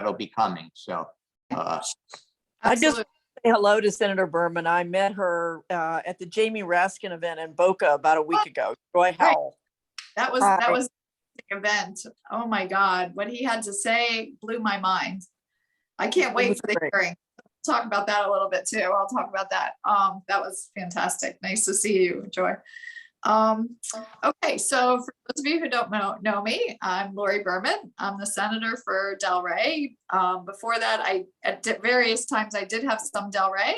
that'll be coming. So I just say hello to Senator Berman. I met her at the Jamie Raskin event in Boca about a week ago. Joy Howell. That was an event. Oh my God, what he had to say blew my mind. I can't wait for the hearing. We'll talk about that a little bit too. I'll talk about that. That was fantastic. Nice to see you, Joy. Okay, so for those of you who don't know me, I'm Lori Berman. I'm the senator for Delray. Before that, at various times I did have some Delray.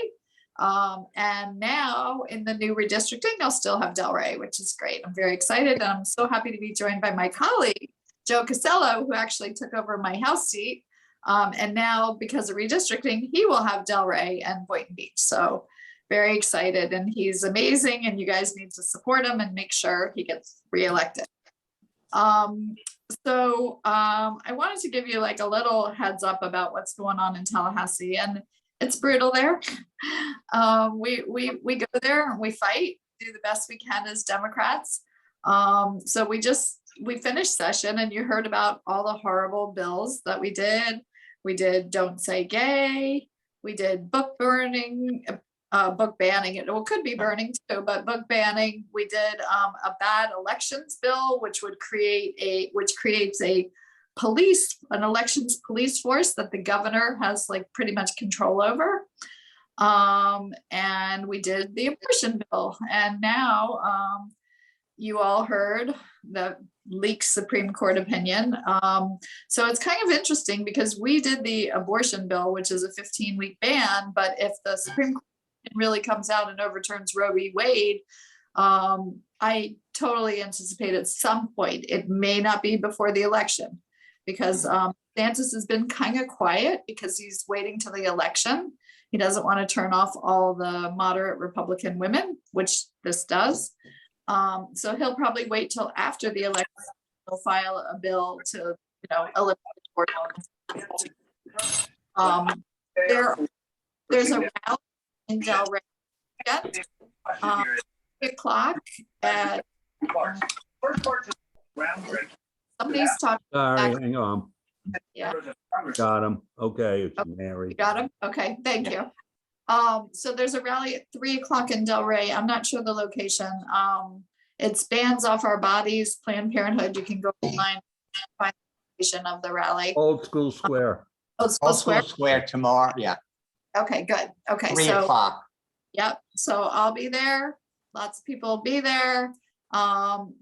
And now in the new redistricting, I'll still have Delray, which is great. I'm very excited. I'm so happy to be joined by my colleague, Joe Casello, who actually took over my House seat. And now because of redistricting, he will have Delray and Boynton Beach. So very excited, and he's amazing, and you guys need to support him and make sure he gets reelected. I wanted to give you like a little heads up about what's going on in Tallahassee, and it's brutal there. We go there and we fight, do the best we can as Democrats. So we finished session, and you heard about all the horrible bills that we did. We did Don't Say Gay. We did book burning. Book banning, it could be burning too, but book banning. We did a bad elections bill, which creates an elections police force that the governor has like pretty much control over. And we did the abortion bill, and now you all heard the leaked Supreme Court opinion. So it's kind of interesting because we did the abortion bill, which is a 15-week ban, but if the Supreme Court really comes out and overturns Roe v. Wade, I totally anticipate at some point, it may not be before the election, because DeSantis has been kind of quiet because he's waiting till the election. He doesn't want to turn off all the moderate Republican women, which this does. So he'll probably wait till after the election. He'll file a bill to, eliminate abortion. There's a rally in Delray at 3 o'clock. Somebody's talking. Sorry, hang on. Yeah. Got him. Okay, it's Mary. You got him? Okay, thank you. So there's a rally at 3 o'clock in Delray. I'm not sure the location. It's Bands Off Our Bodies, Planned Parenthood. You can go online and find the location of the rally. Old School Square. Old School Square tomorrow. Yeah. Okay, good. Okay, 3 o'clock. Yep. So I'll be there. Lots of people will be there.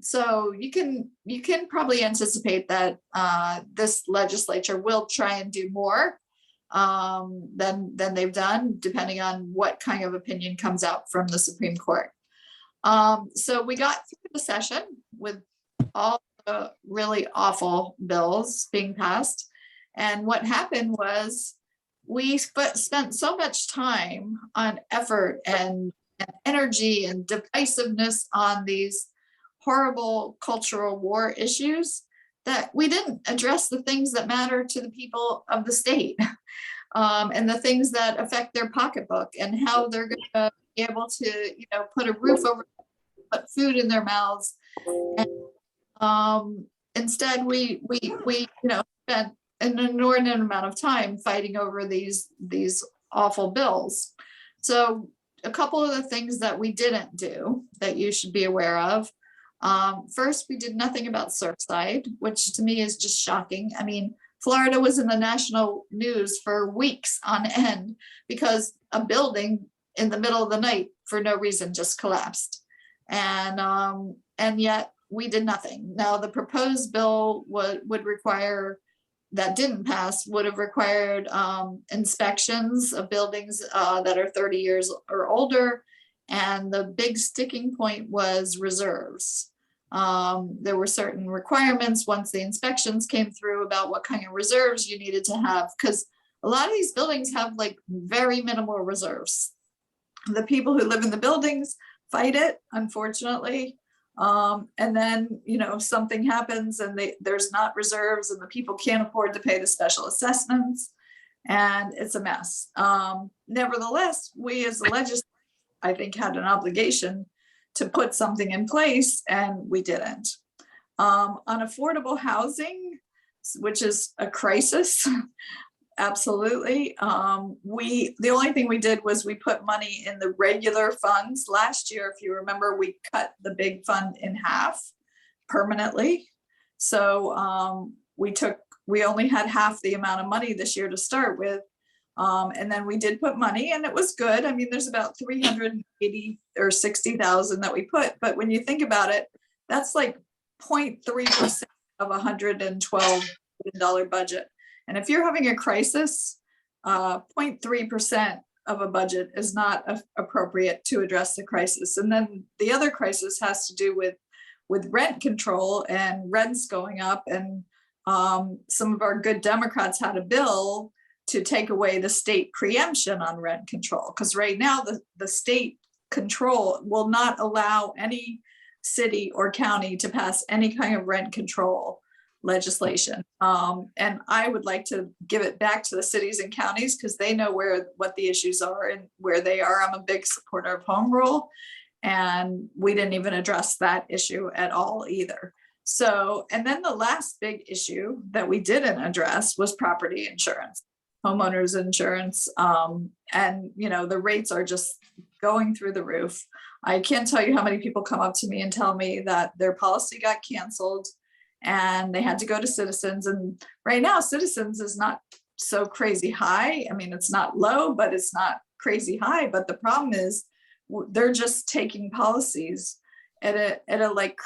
So you can probably anticipate that this legislature will try and do more than they've done, depending on what kind of opinion comes out from the Supreme Court. So we got through the session with all the really awful bills being passed. And what happened was we spent so much time on effort and energy and divisiveness on these horrible cultural war issues that we didn't address the things that matter to the people of the state, and the things that affect their pocketbook and how they're going to be able to, put a roof over, put food in their mouths. And instead, we spent an inordinate amount of time fighting over these awful bills. So a couple of the things that we didn't do that you should be aware of. First, we did nothing about Surfside, which to me is just shocking. I mean, Florida was in the national news for weeks on end because a building in the middle of the night for no reason just collapsed. And yet we did nothing. Now the proposed bill would require, that didn't pass, would have required inspections of buildings that are 30 years or older. And the big sticking point was reserves. There were certain requirements once the inspections came through about what kind of reserves you needed to have, because a lot of these buildings have like very minimal reserves. The people who live in the buildings fight it, unfortunately. And then, something happens and there's not reserves and the people can't afford to pay the special assessments, and it's a mess. Nevertheless, we as the legislature, I think, had an obligation to put something in place, and we didn't. On affordable housing, which is a crisis, absolutely. The only thing we did was we put money in the regular funds. Last year, if you remember, we cut the big fund in half permanently. So we only had half the amount of money this year to start with. And then we did put money, and it was good. I mean, there's about 380 or 60,000 that we put, but when you think about it, that's like 0.3% of $112 million budget. And if you're having a crisis, 0.3% of a budget is not appropriate to address the crisis. And then the other crisis has to do with rent control and rents going up. And some of our good Democrats had a bill to take away the state preemption on rent control. Because right now the state control will not allow any city or county to pass any kind of rent control legislation. And I would like to give it back to the cities and counties because they know what the issues are and where they are. I'm a big supporter of home rule, and we didn't even address that issue at all either. So, and then the last big issue that we didn't address was property insurance, homeowners insurance. And the rates are just going through the roof. I can't tell you how many people come up to me and tell me that their policy got canceled and they had to go to Citizens. And right now, Citizens is not so crazy high. I mean, it's not low, but it's not crazy high. But the problem is they're just taking policies at a like,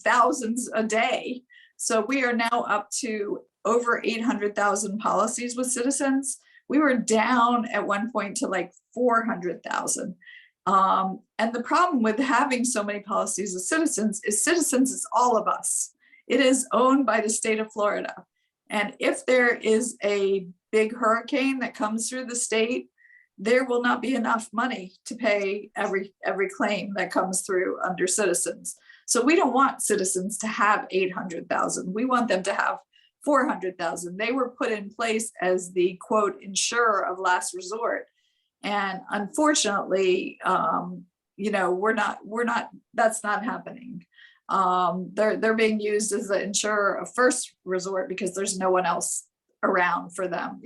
thousands a day. So we are now up to over 800,000 policies with Citizens. We were down at one point to like 400,000. And the problem with having so many policies of Citizens is all of us. It is owned by the state of Florida. And if there is a big hurricane that comes through the state, there will not be enough money to pay every claim that comes through under Citizens. So we don't want Citizens to have 800,000. We want them to have 400,000. They were put in place as the quote insurer of last resort. And unfortunately, that's not happening. They're being used as the insurer of first resort because there's no one else around for them,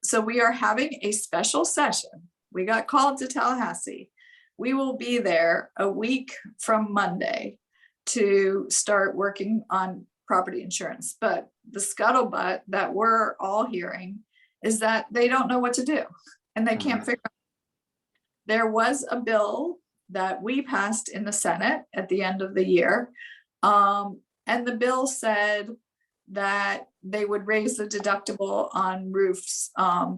so we are having a special session. We got called to Tallahassee. We will be there a week from Monday to start working on property insurance. But the scuttlebutt that we're all hearing is that they don't know what to do and they can't figure out. There was a bill that we passed in the Senate at the end of the year. And the bill said that they would raise the deductible on roofs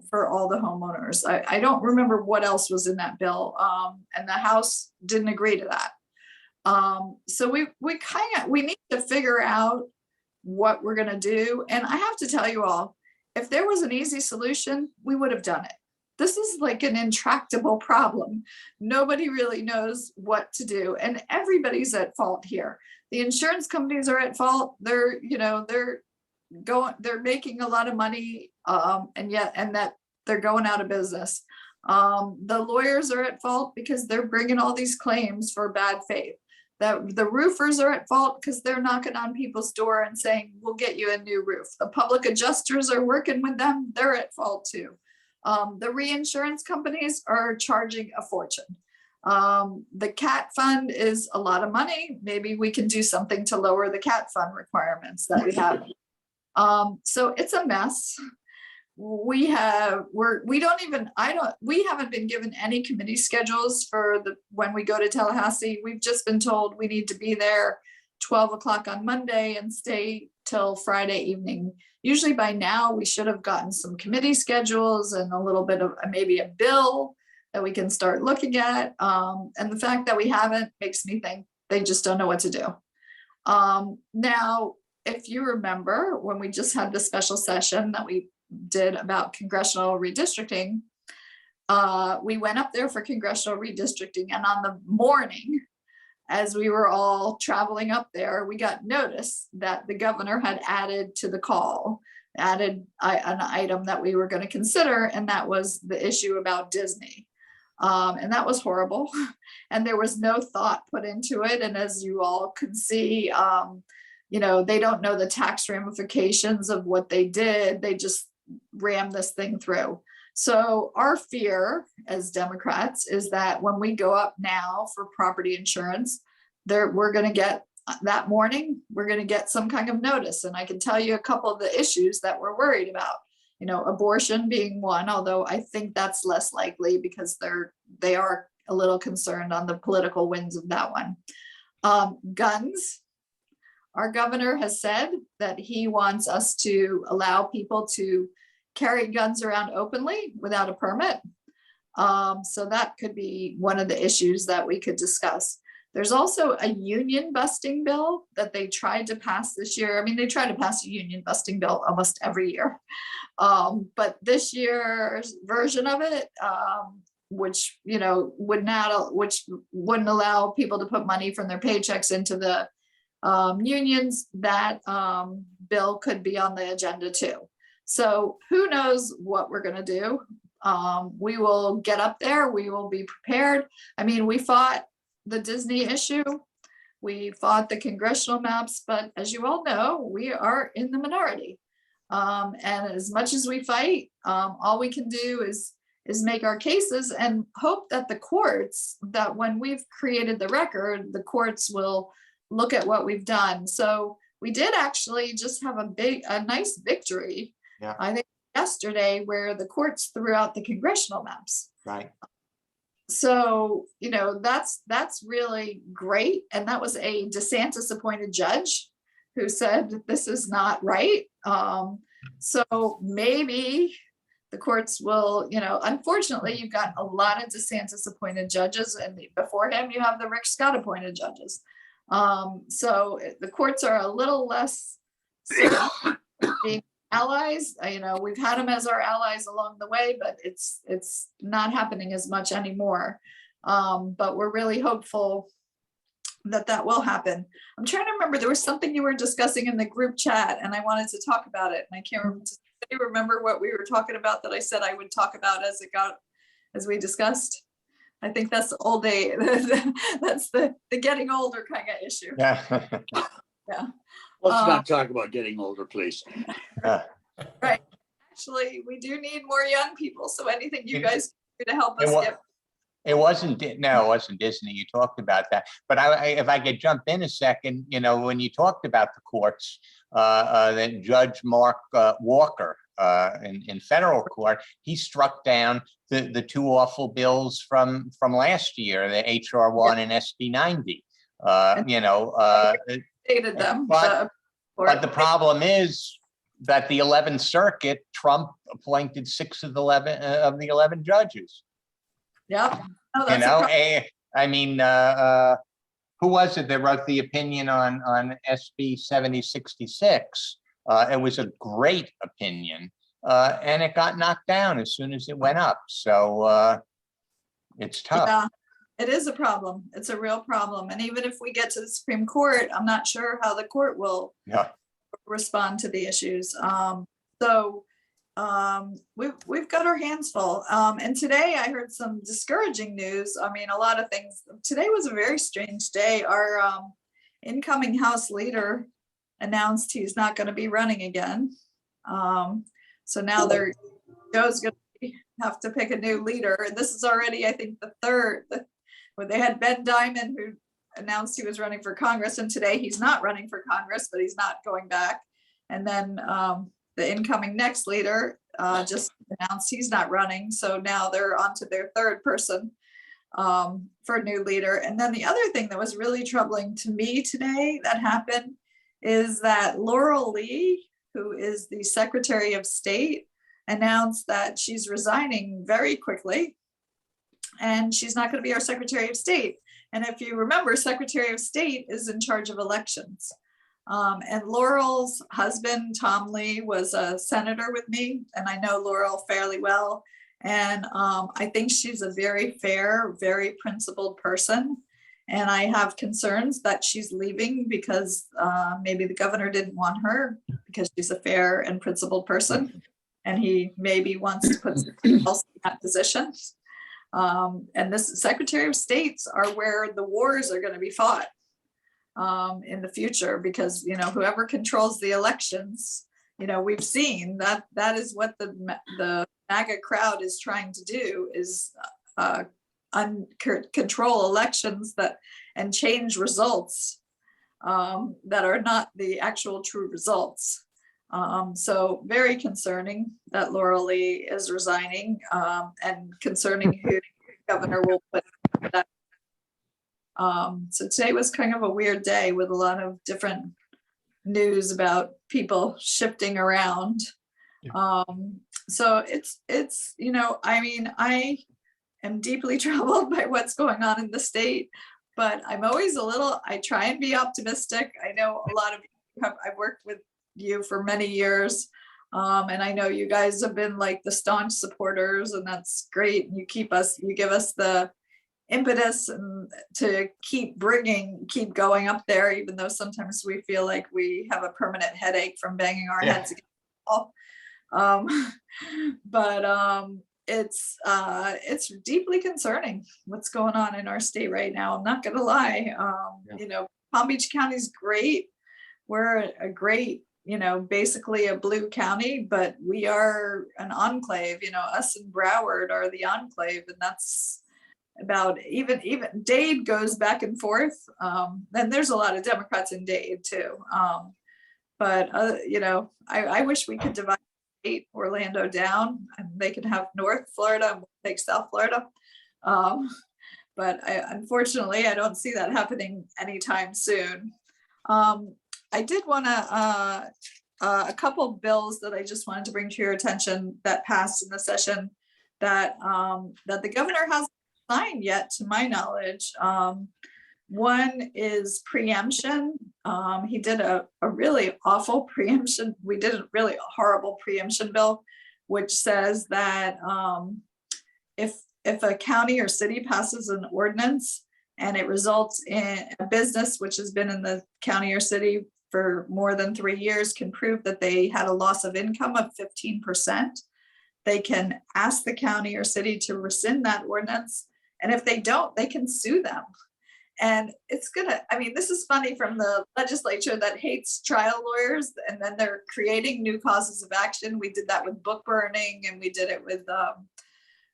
for all the homeowners. I don't remember what else was in that bill. And the House didn't agree to that. So we need to figure out what we're gonna do. And I have to tell you all, if there was an easy solution, we would have done it. This is like an intractable problem. Nobody really knows what to do, and everybody's at fault here. The insurance companies are at fault. They're making a lot of money, and that they're going out of business. The lawyers are at fault because they're bringing all these claims for bad faith. The roofers are at fault because they're knocking on people's door and saying, we'll get you a new roof. The public adjusters are working with them. They're at fault too. The reinsurance companies are charging a fortune. The CAT fund is a lot of money. Maybe we can do something to lower the CAT fund requirements that we have. So it's a mess. We haven't been given any committee schedules for when we go to Tallahassee. We've just been told we need to be there 12 o'clock on Monday and stay till Friday evening. Usually by now we should have gotten some committee schedules and a little bit of maybe a bill that we can start looking at. And the fact that we haven't makes me think they just don't know what to do. Now, if you remember when we just had the special session that we did about congressional redistricting, we went up there for congressional redistricting, and on the morning as we were all traveling up there, we got notice that the governor had added to the call, an item that we were going to consider, and that was the issue about Disney. And that was horrible. And there was no thought put into it. And as you all could see, they don't know the tax ramifications of what they did. They just ram this thing through. So our fear as Democrats is that when we go up now for property insurance, we're going to get that morning, we're going to get some kind of notice. And I can tell you a couple of the issues that we're worried about, abortion being one, although I think that's less likely because they are a little concerned on the political winds of that one. Guns. Our governor has said that he wants us to allow people to carry guns around openly without a permit. So that could be one of the issues that we could discuss. There's also a union busting bill that they tried to pass this year. I mean, they try to pass a union busting bill almost every year. But this year's version of it, which wouldn't allow people to put money from their paychecks into the unions, that bill could be on the agenda too. So who knows what we're going to do. We will get up there. We will be prepared. I mean, we fought the Disney issue. We fought the congressional maps, but as you all know, we are in the minority. And as much as we fight, all we can do is make our cases and hope that the courts, that when we've created the record, the courts will look at what we've done. So we did actually just have a nice victory. Yeah. I think yesterday, where the courts threw out the congressional maps. Right. So, that's really great. And that was a DeSantis appointed judge who said that this is not right. So maybe the courts will, unfortunately, you've got a lot of DeSantis appointed judges, and before him, you have the Rick Scott appointed judges. So the courts are a little less being allies. We've had them as our allies along the way, but it's not happening as much anymore. But we're really hopeful that will happen. I'm trying to remember, there was something you were discussing in the group chat and I wanted to talk about it, and I can't remember what we were talking about that I said I would talk about as we discussed. I think that's the old day. That's the getting older kind of issue. Yeah. Yeah. Let's not talk about getting older, please. Right. Actually, we do need more young people. So anything you guys can do to help us get. It wasn't Disney. You talked about that. But if I could jump in a second, when you talked about the courts, that Judge Mark Walker in federal court, he struck down the two awful bills from last year, the HR 1 and SB 90. Stated them. But the problem is that the 11th Circuit, Trump appointed 6 of the 11 judges. Yep. Oh, Who was it that wrote the opinion on SB 7066? It was a great opinion, and it got knocked down as soon as it went up. So it's tough. Yeah, it is a problem. It's a real problem. And even if we get to the Supreme Court, I'm not sure how the court will respond to the issues. We've got our hands full. And today I heard some discouraging news. I mean, a lot of things. Today was a very strange day. Our incoming House leader announced he's not going to be running again. So now Joe's going to have to pick a new leader. And this is already, I think, the third, where they had Ben Diamond, who announced he was running for Congress. And today he's not running for Congress, but he's not going back. And then the incoming next leader just announced he's not running. So now they're on to their third person for a new leader. And then the other thing that was really troubling to me today that happened is that Laurel Lee, who is the Secretary of State, announced that she's resigning very quickly and she's not going to be our Secretary of State. And if you remember, Secretary of State is in charge of elections. And Laurel's husband, Tom Lee, was a senator with me, and I know Laurel fairly well. And I think she's a very fair, very principled person. And I have concerns that she's leaving because maybe the governor didn't want her because she's a fair and principled person. And he maybe wants to put someone else in that position. And this Secretary of States are where the wars are going to be fought. in the future, because, whoever controls the elections, we've seen that that is what the MAGA crowd is trying to do, is control elections and change results that are not the actual true results. So very concerning that Laura Lee is resigning, and concerning who the governor will put that. So today was kind of a weird day with a lot of different news about people shifting around. So it's, I am deeply troubled by what's going on in the state, but I'm always I try and be optimistic. I know a lot of you I've worked with you for many years. And I know you guys have been like the staunch supporters, and that's great. You give us the impetus and to keep going up there, even though sometimes we feel like we have a permanent headache from banging our heads against the wall. But it's deeply concerning what's going on in our state right now. I'm not gonna lie. Palm Beach County is great. We're a great, basically a blue county, but we are an enclave. Us and Broward are the enclave, and that's about even Dade goes back and forth. And there's a lot of Democrats in Dade too. But I wish we could divide Orlando down, and they could have North Florida and we'll take South Florida. But unfortunately, I don't see that happening anytime soon. I did want to, a couple of bills that I just wanted to bring to your attention that passed in the session that the governor hasn't signed yet, to my knowledge. One is preemption. He did a really awful preemption. We did a really horrible preemption bill, which says that if a county or city passes an ordinance and it results in a business which has been in the county or city for more than 3 years can prove that they had a loss of income of 15%, they can ask the county or city to rescind that ordinance. And if they don't, they can sue them. And this is funny from the legislature that hates trial lawyers, and then they're creating new causes of action. We did that with book burning, and we did it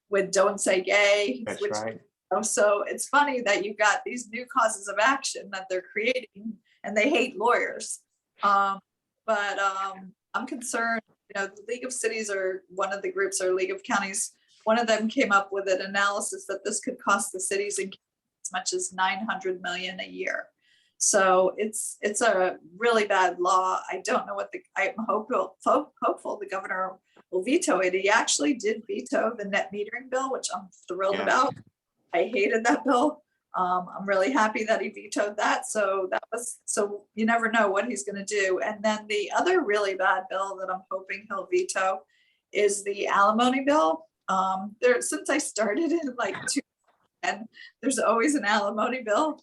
with Don't Say Gay. That's which, right. So it's funny that you've got these new causes of action that they're creating, and they hate lawyers. But I'm concerned, the League of Cities are one of the groups, or League of Counties. One of them came up with an analysis that this could cost the cities and as much as $900 million a year. So it's a really bad law. I don't know I'm hopeful the governor will veto it. He actually did veto the net metering bill, which I'm thrilled about. I hated that bill. I'm really happy that he vetoed that. So you never know what he's going to do. And then the other really bad bill that I'm hoping he'll veto is the alimony bill. Since I started in like 2010, there's always an alimony bill.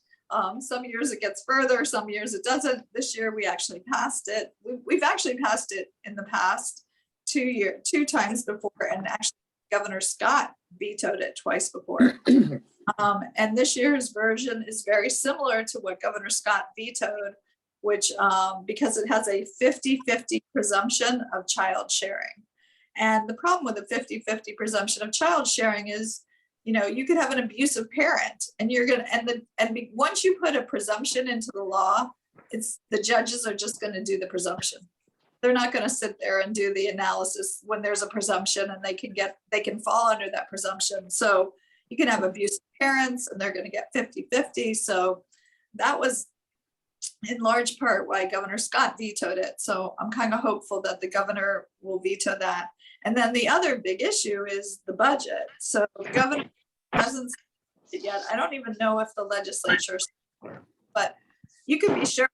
Some years it gets further, some years it doesn't. This year we actually passed it. We've actually passed it in the past 2 times before, and actually Governor Scott vetoed it twice before. And this year's version is very similar to what Governor Scott vetoed, which because it has a 50-50 presumption of child sharing. And the problem with the 50-50 presumption of child sharing is, you could have an abusive parent, and once you put a presumption into the law, the judges are just going to do the presumption. They're not going to sit there and do the analysis when there's a presumption, and they can fall under that presumption. So you can have abusive parents, and they're going to get 50-50. So that was in large part why Governor Scott vetoed it. So I'm kind of hopeful that the governor will veto that. And then the other big issue is the budget. So the governor hasn't said it yet. I don't even know if the legislature, but you can be sure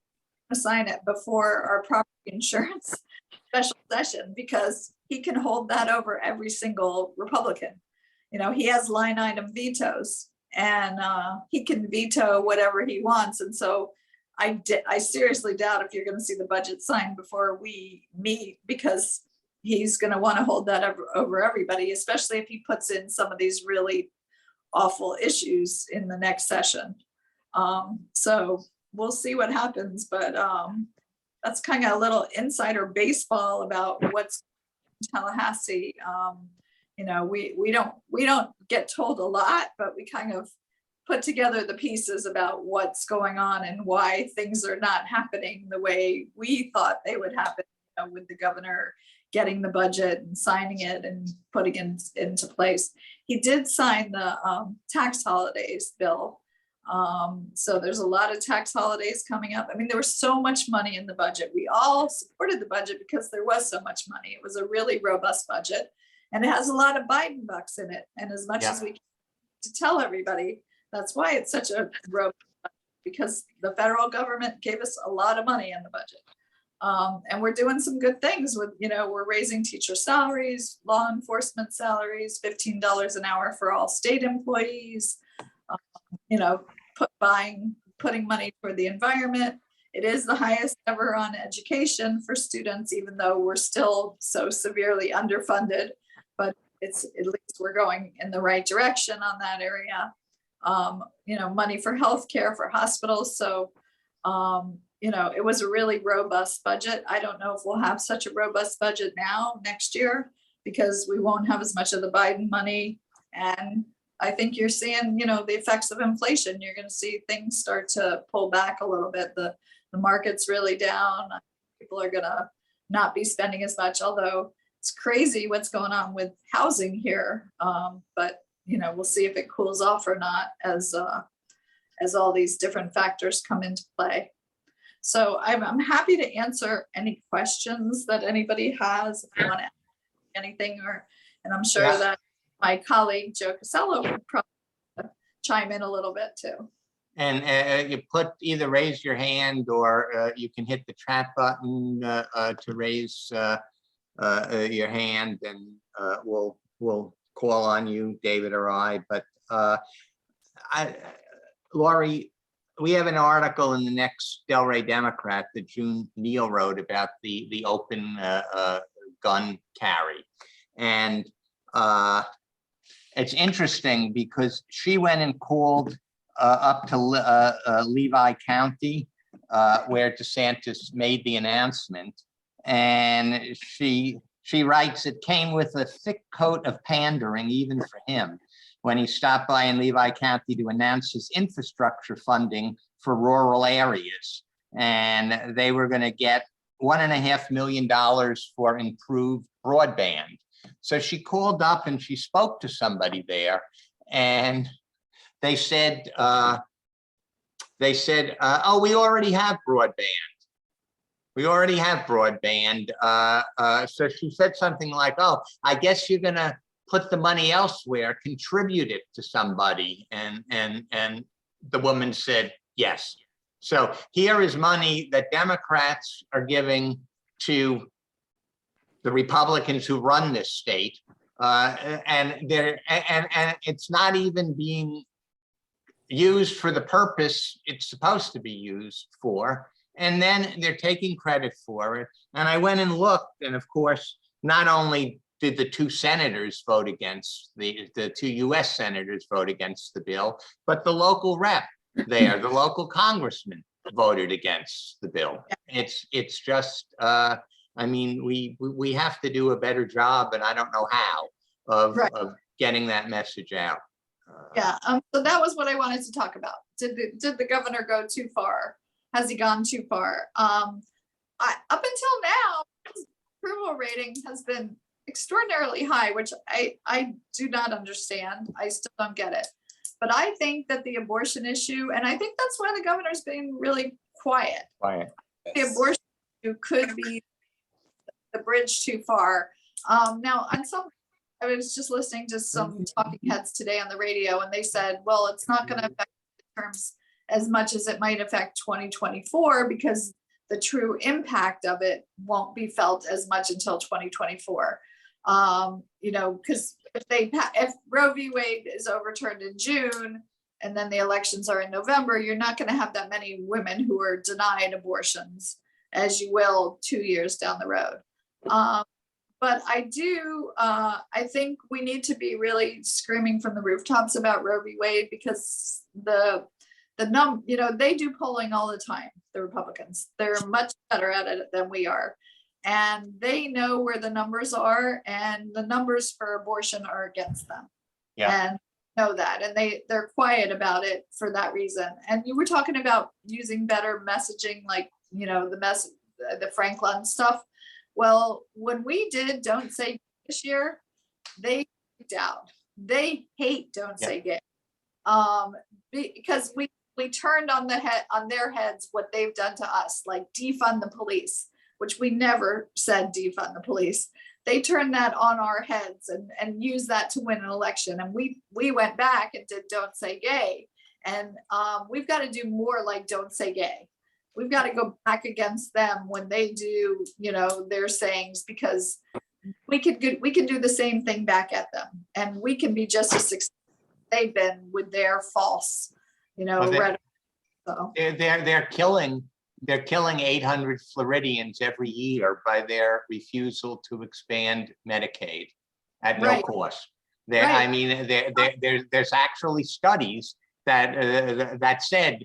to sign it before our property insurance special session, because he can hold that over every single Republican. He has line item vetoes, and he can veto whatever he wants. And so I seriously doubt if you're going to see the budget signed before we meet, because he's going to want to hold that over everybody, especially if he puts in some of these really awful issues in the next session. So we'll see what happens, but that's kind of a little insider baseball about what's in Tallahassee. You know, we don't get told a lot, but we kind of put together the pieces about what's going on and why things are not happening the way we thought they would happen, you know, with the governor getting the budget and signing it and putting it into place. He did sign the tax holidays bill. So there's a lot of tax holidays coming up. I mean, there was so much money in the budget. We all supported the budget because there was so much money. It was a really robust budget, and it has a lot of Biden bucks in it. And as much as we can to tell everybody, that's why it's such a robust budget, because the federal government gave us a lot of money in the budget. And we're doing some good things with, you know, we're raising teacher salaries, law enforcement salaries, $15 an hour for all state employees, you know, putting money for the environment. It is the highest ever on education for students, even though we're still so severely underfunded, but it's at least we're going in the right direction on that area. You know, money for healthcare for hospitals. So, you know, it was a really robust budget. I don't know if we'll have such a robust budget now next year, because we won't have as much of the Biden money. And I think you're seeing, you know, the effects of inflation. You're going to see things start to pull back a little bit. The market's really down. People are going to not be spending as much, although it's crazy what's going on with housing here. But, you know, we'll see if it cools off or not as all these different factors come into play. So I'm happy to answer any questions that anybody has if you want to ask anything, and I'm sure that my colleague Joe Casello would probably chime in a little bit too. And you either raise your hand or you can hit the chat button to raise your hand, and we'll call on you, David or I. But Lori, we have an article in the next Delray Democrat that June Neal wrote about the open gun carry. And it's interesting because she went and called up to Levi County, where DeSantis made the announcement. And she writes, it came with a thick coat of pandering even for him when he stopped by in Levi County to announce his infrastructure funding for rural areas. And they were going to get $1.5 million for improved broadband. So she called up and she spoke to somebody there, and they said, oh, we already have broadband. We already have broadband. So she said something like, oh, I guess you're going to put the money elsewhere, contribute it to somebody. And the woman said, yes. So here is money that Democrats are giving to the Republicans who run this state. And it's not even being used for the purpose it's supposed to be used for. And then they're taking credit for it. And I went and looked, and of course, not only did the two senators vote against the two US senators vote against the bill, but the local rep there, the local congressman voted against the bill. It's just, I mean, we have to do a better job, and I don't know how, of getting that message out. So that was what I wanted to talk about. Did the governor go too far? Has he gone too far? Up until now, his approval rating has been extraordinarily high, which I do not understand. I still don't get it. But I think that the abortion issue, and I think that's why the governor's being really quiet. The abortion issue could be the bridge too far. Now, I was just listening to some talking heads today on the radio, and they said, well, it's not going to affect the terms as much as it might affect 2024, because the true impact of it won't be felt as much until 2024. You know, because if Roe v. Wade is overturned in June and then the elections are in November, you're not going to have that many women who are denied abortions as you will 2 years down the road. But I think we need to be really screaming from the rooftops about Roe v. Wade, because the they do polling all the time, the Republicans. They're much better at it than we are. And they know where the numbers are, and the numbers for abortion are against them. Yeah. And know that, and they're quiet about it for that reason. And you were talking about using better messaging, like, the Franklin stuff. Well, when we did Don't Say Gay this year, they freaked out. They hate Don't Say Gay. Because we turned on their heads what they've done to us, like defund the police, which we never said defund the police. They turned that on our heads and used that to win an election. And we went back and did Don't Say Gay. And we've got to do more like Don't Say Gay. We've got to go back against them when they do, their sayings, because we can do the same thing back at them, and we can be just as successful as they've been with their false, rhetoric. So They're killing 800 Floridians every year by their refusal to expand Medicaid at no Right. cost. Right. I mean, there's actually studies that said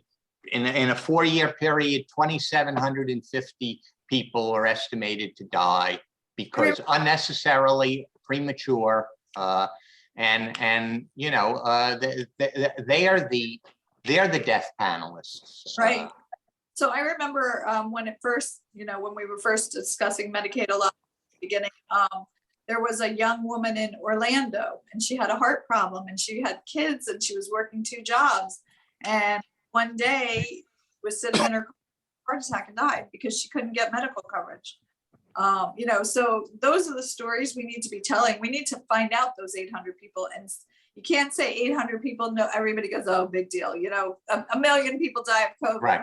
in a 4-year period, 2,750 people are estimated to die because unnecessarily premature, and they are the death panelists. Right. So I remember when we were first discussing Medicaid a lot at the beginning, there was a young woman in Orlando, and she had a heart problem, and she had kids, and she was working 2 jobs. And one day was sitting in her heart attack and died because she couldn't get medical coverage. So those are the stories we need to be telling. We need to find out those 800 people, and you can't say 800 people. No, everybody goes, oh, big deal. A million people die of COVID. Right.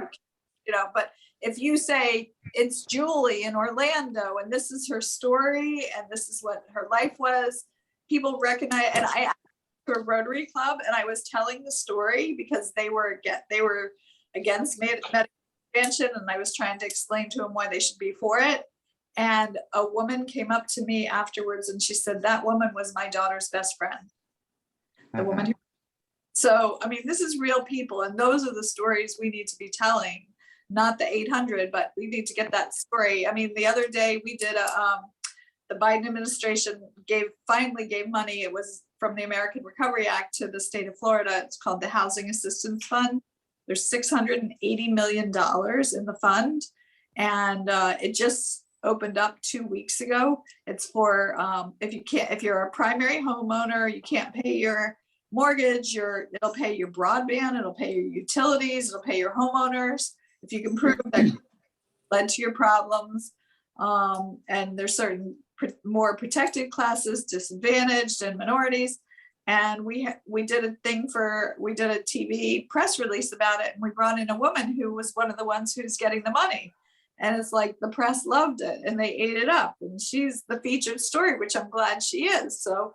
But if you say it's Julie in Orlando, and this is her story, and this is what her life was, people recognize. And I asked to a Rotary Club, and I was telling the story because they were against medical expansion, and I was trying to explain to them why they should be for it. And a woman came up to me afterwards, and she said, that woman was my daughter's best friend. The woman who. So, I mean, this is real people, and those are the stories we need to be telling, not the 800, but we need to get that story. I mean, the other day we did the Biden administration finally gave money. It was from the American Recovery Act to the state of Florida. It's called the Housing Assistance Fund. There's $680 million in the fund, and it just opened up 2 weeks ago. It's for if you're a primary homeowner, you can't pay your mortgage, it'll pay your broadband, it'll pay your utilities, it'll pay your homeowners. If you can prove that led to your problems, and there's certain more protected classes, disadvantaged, and minorities. And we did a TV press release about it, and we brought in a woman who was one of the ones who's getting the money. And it's like the press loved it and they ate it up. And she's the featured story, which I'm glad she is. So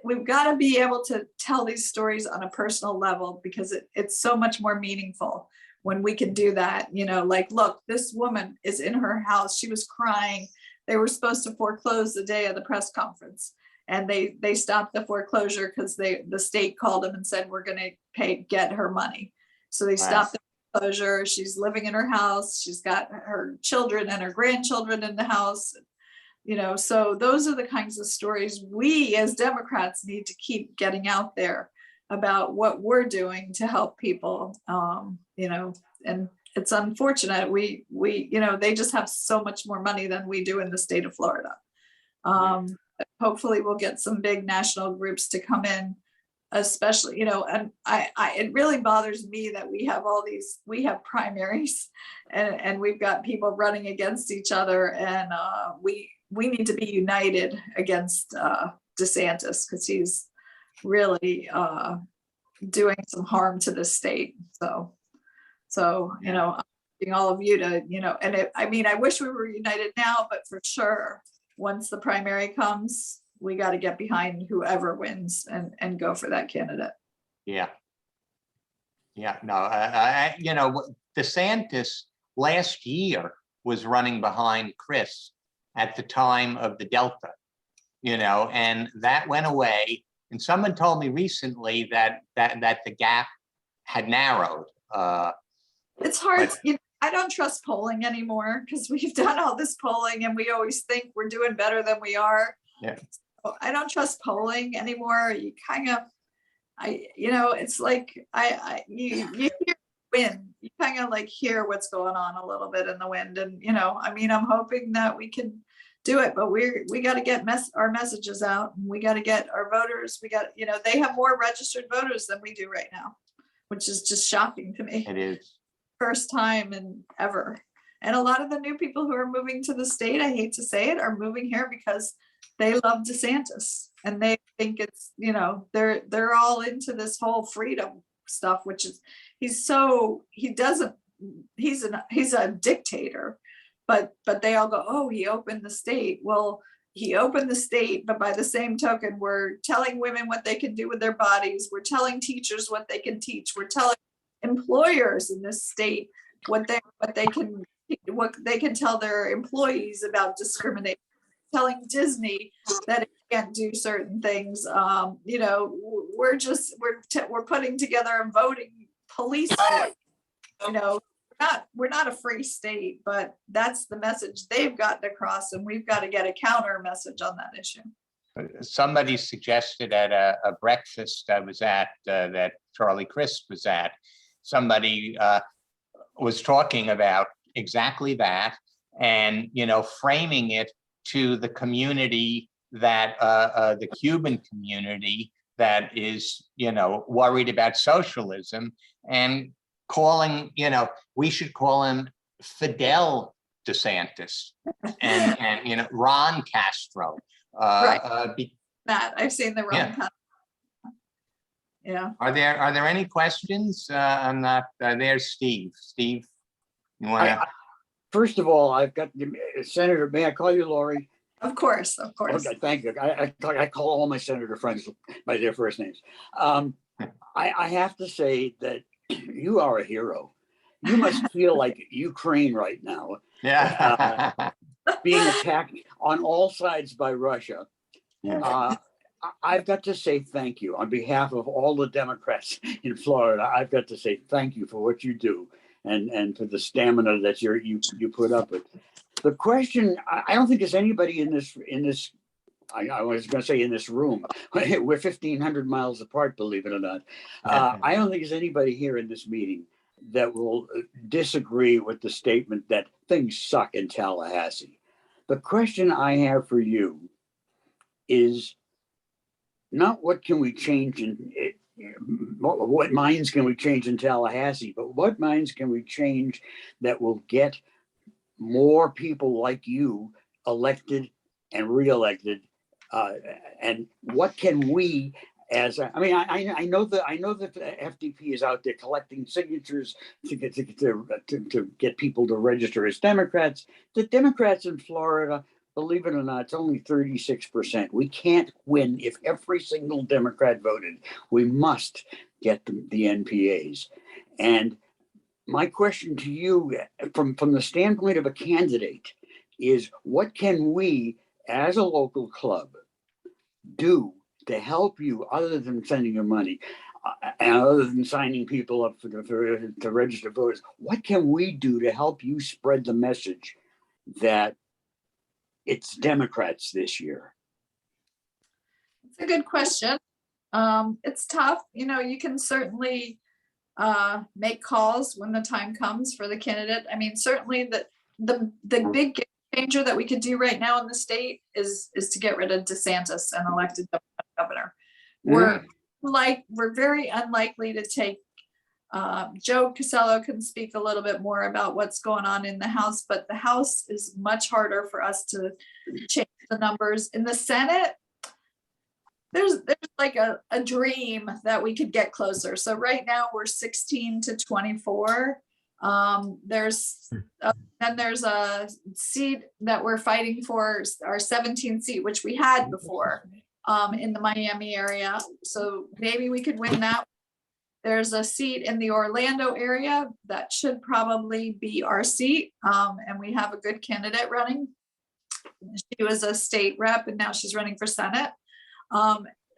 we've got to be able to tell these stories on a personal level, because it's so much more meaningful when we can do that. Like, look, this woman is in her house. She was crying. They were supposed to foreclose the day of the press conference, and they stopped the foreclosure because the state called them and said, we're going to get her money. So they stopped the foreclosure. She's living in her house. She's got her children and her grandchildren in the house. So those are the kinds of stories we as Democrats need to keep getting out there about what we're doing to help people. And it's unfortunate. We they just have so much more money than we do in the state of Florida. Hopefully we'll get some big national groups to come in, especially, and it really bothers me that we have primaries and we've got people running against each other, and we need to be united against DeSantis, because he's really doing some harm to the state. So I'm asking all of you to, and I wish we were united now, but for sure, once the primary comes, we got to get behind whoever wins and go for that candidate. Yeah. No, DeSantis last year was running behind Chris at the time of the Delta, and that went away. And someone told me recently that the gap had narrowed. It's hard. But- I don't trust polling anymore because we've done all this polling and we always think we're doing better than we are. Yeah. So I don't trust polling anymore. You kind of, it's like you hear wind. You kind of like hear what's going on a little bit in the wind, and I'm hoping that we can do it, but we got to get our messages out, and we got to get our voters. We got, they have more registered voters than we do right now, which is just shocking to me. It is. First time in ever. And a lot of the new people who are moving to the state, I hate to say it, are moving here because they love DeSantis and they think it's, they're all into this whole freedom stuff, which is, he's a dictator, but they all go, oh, he opened the state. Well, he opened the state, but by the same token, we're telling women what they can do with their bodies. We're telling teachers what they can teach. We're telling employers in this state what they can tell their employees about discrimination, telling Disney that it can't do certain things. We're putting together a voting police force. We're not a free state, but that's the message they've gotten across, and we've got to get a counter message on that issue. Somebody suggested at a breakfast I was at, that Charlie Crisp was at, somebody was talking about exactly that, and framing it to the community that the Cuban community that is worried about socialism, and calling, we should call him Fidel DeSantis and Ron Castro. Right. Matt, I've seen the Ron Castro. Yeah. Are there any questions on that? There's Steve. Steve, you want to? First of all, I've got Senator. May I call you Lori? Of course. Okay, thank you. I call all my senator friends by their first names. I have to say that you are a hero. You must feel like Ukraine right now. Yeah. Being attacked on all sides by Russia. Yeah. I've got to say thank you on behalf of all the Democrats in Florida. I've got to say thank you for what you do and for the stamina that you put up with. The question, I don't think there's anybody in this. I was going to say in this room. We're 1,500 miles apart, believe it or not. I don't think there's anybody here in this meeting that will disagree with the statement that things suck in Tallahassee. The question I have for you is not what can we change what minds can we change in Tallahassee, but what minds can we change that will get more people like you elected and reelected, and what can we I know that the FDP is out there collecting signatures to get people to register as Democrats. The Democrats in Florida, believe it or not, it's only 36%. We can't win if every single Democrat voted. We must get the NPAs. And my question to you, from the standpoint of a candidate, is what can we, as a local club, do to help you other than sending your money and other than signing people up to register voters? What can we do to help you spread the message that it's Democrats this year? It's a good question. It's tough. You can certainly make calls when the time comes for the candidate. I mean, certainly the big game changer that we could do right now in the state is to get rid of DeSantis and elect a governor. We're very unlikely to take. Joe Casello can speak a little bit more about what's going on in the House, but the House is much harder for us to change the numbers. In the Senate, there's like a dream that we could get closer. So right now we're 16 to 24. There's a seat that we're fighting for, our 17th seat, which we had before in the Miami area. So maybe we could win that. There's a seat in the Orlando area that should probably be our seat. And we have a good candidate running. She was a state rep and now she's running for Senate.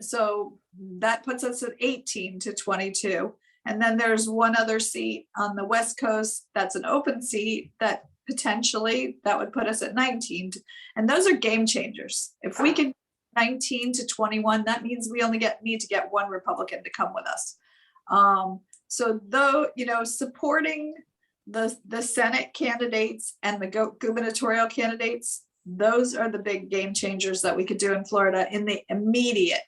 So that puts us at 18 to 22. And then there's one other seat on the West Coast that's an open seat that potentially that would put us at 19. And those are game changers. If we can 19 to 21, that means we only need to get one Republican to come with us. So though, supporting the Senate candidates and the gubernatorial candidates, those are the big game changers that we could do in Florida in the immediate.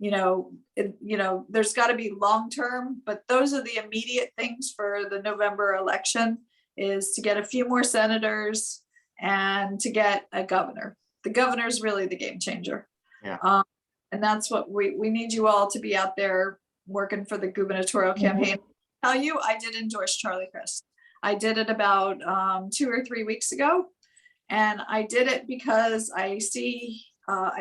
There's got to be long-term, but those are the immediate things for the November election, is to get a few more senators and to get a governor. The governor is really the game changer. Yeah. And that's what we need you all to be out there working for the gubernatorial campaign. Tell you, I did endorse Charlie Crist. I did it about 2 or 3 weeks ago. And I did it because I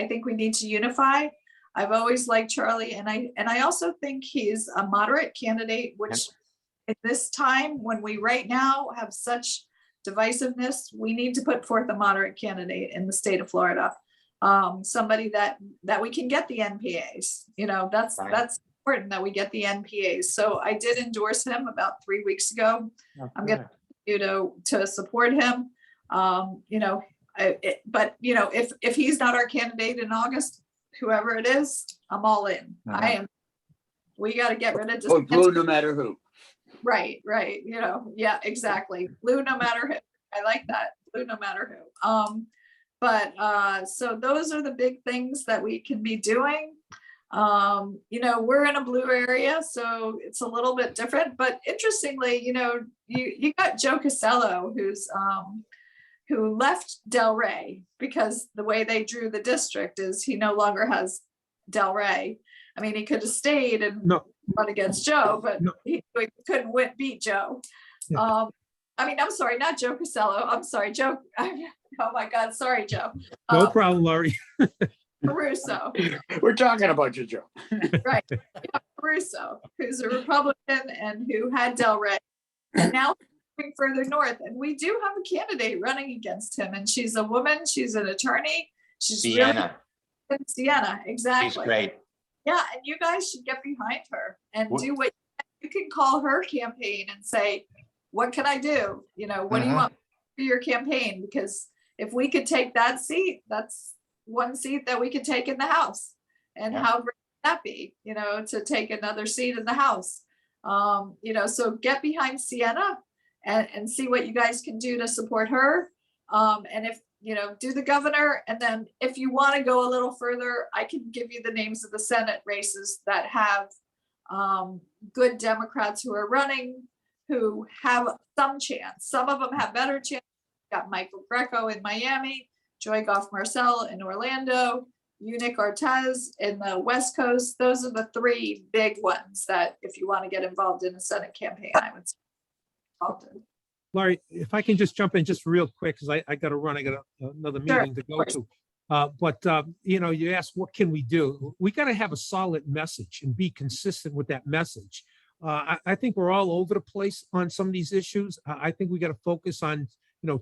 think we need to unify. I've always liked Charlie, and I also think he's a moderate candidate, which at this time, when we right now have such divisiveness, we need to put forth a moderate candidate in the state of Florida. Somebody that we can get the NPAs. That's important that we get the NPAs. So I did endorse him about 3 weeks ago. Okay. I'm going to support him. If he's not our candidate in August, whoever it is, I'm all in. We got to get rid of Oh, blue no matter who. Right. Yeah, exactly. Blue no matter who. I like that. Blue no matter who. So those are the big things that we can be doing. We're in a blue area, so it's a little bit different, but interestingly, you got Joe Casello, who left Del Rey because the way they drew the district is he no longer has Del Rey. I mean, he could have stayed and run against Joe, but he couldn't beat Joe. Yeah. I'm sorry, not Joe Casello. I'm sorry, Joe. Oh my God, sorry, Joe. No problem, Lori. Caruso. We're talking about you, Joe. Right. Yeah, Caruso, who's a Republican and who had Del Rey. And now moving further north. And we do have a candidate running against him. And she's a woman. She's an attorney. She's Sienna. really Sienna. Exactly. She's great. Yeah. And you guys should get behind her and do what you can. Call her campaign and say, what can I do? What do you want for your campaign? Because if we could take that seat, that's one seat that we could take in the House. And how great would that be, to take another seat in the House? So get behind Sienna and see what you guys can do to support her. And if, do the governor. And then if you want to go a little further, I can give you the names of the Senate races that have good Democrats who are running, who have some chance. Some of them have better chance. Got Michael Greco in Miami, Joy Goff Marcel in Orlando, Unic Ortez in the West Coast. Those are the 3 big ones that if you want to get involved in a Senate campaign, I would say involved in. Laurie, if I can just jump in just real quick, because I got to run, I got another meeting to go to. You asked, what can we do? We got to have a solid message and be consistent with that message. I think we're all over the place on some of these issues. I think we got to focus on,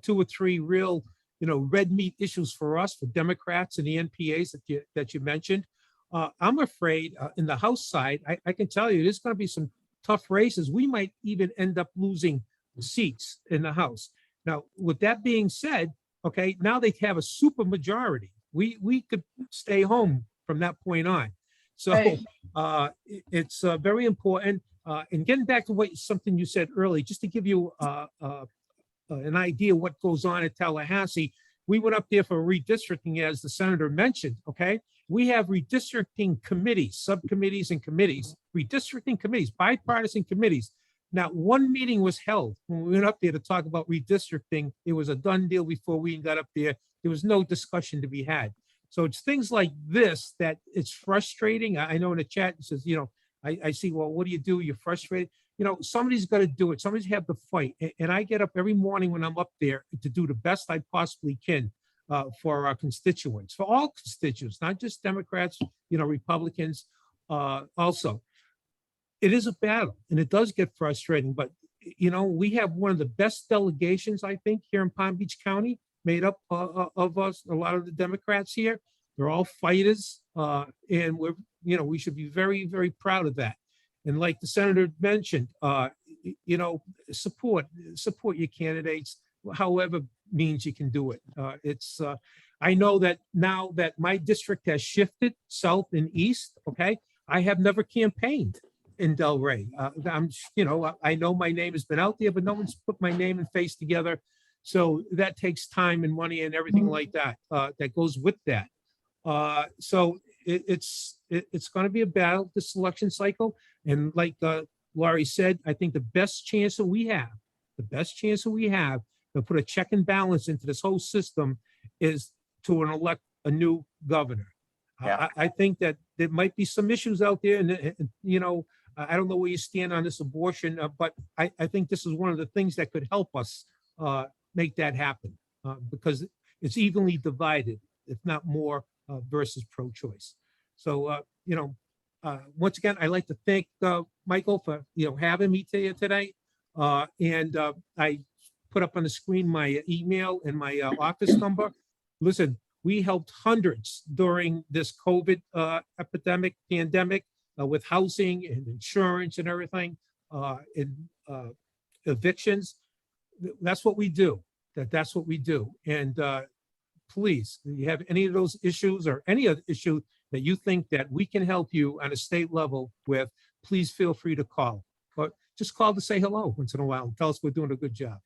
2 or 3 real, red meat issues for us, for Democrats and the NPAs that you mentioned. I'm afraid in the House side, I can tell you, there's going to be some tough races. We might even end up losing seats in the House. Now, with that being said, okay, now they have a super majority. We could stay home from that point on. So Right. It's very important. And getting back to something you said earlier, just to give you an idea what goes on at Tallahassee, we went up there for redistricting, as the senator mentioned. Okay, we have redistricting committees, subcommittees, and committees, redistricting committees, bipartisan committees. Not one meeting was held when we went up there to talk about redistricting. It was a done deal before we got up there. There was no discussion to be had. So it's things like this that it's frustrating. I know in the chat it says, I see, well, what do you do? You're frustrated. Somebody's got to do it. Somebody's have to fight. And I get up every morning when I'm up there to do the best I possibly can for our constituents, for all constituents, not just Democrats, Republicans also. It is a battle and it does get frustrating, but we have one of the best delegations, I think, here in Palm Beach County, made up of us, a lot of the Democrats here. They're all fighters, and we should be very, very proud of that. And like the senator mentioned, you know, support your candidates, however means you can do it. I know that now that my district has shifted south and east, okay, I have never campaigned in Delray. You know, I know my name has been out there, but no one's put my name and face together. So that takes time and money and everything like that, that goes with that. So it's going to be a battle, this election cycle. And like Laurie said, I think the best chance that we have to put a check and balance into this whole system is to elect a new governor. Yeah. I think that there might be some issues out there, and you know, I don't know where you stand on this abortion, but I think this is one of the things that could help us make that happen, because it's evenly divided, if not more, versus pro-choice. So, you know, once again, I'd like to thank Michael for, you know, having me today. And I put up on the screen my email and my office number. Listen, we helped hundreds during this COVID pandemic with housing and insurance and everything, and evictions. That's what we do. That's what we do. And please, if you have any of those issues or any other issue that you think that we can help you on a state level with, please feel free to call. But just call to say hello once in a while and tell us we're doing a good job.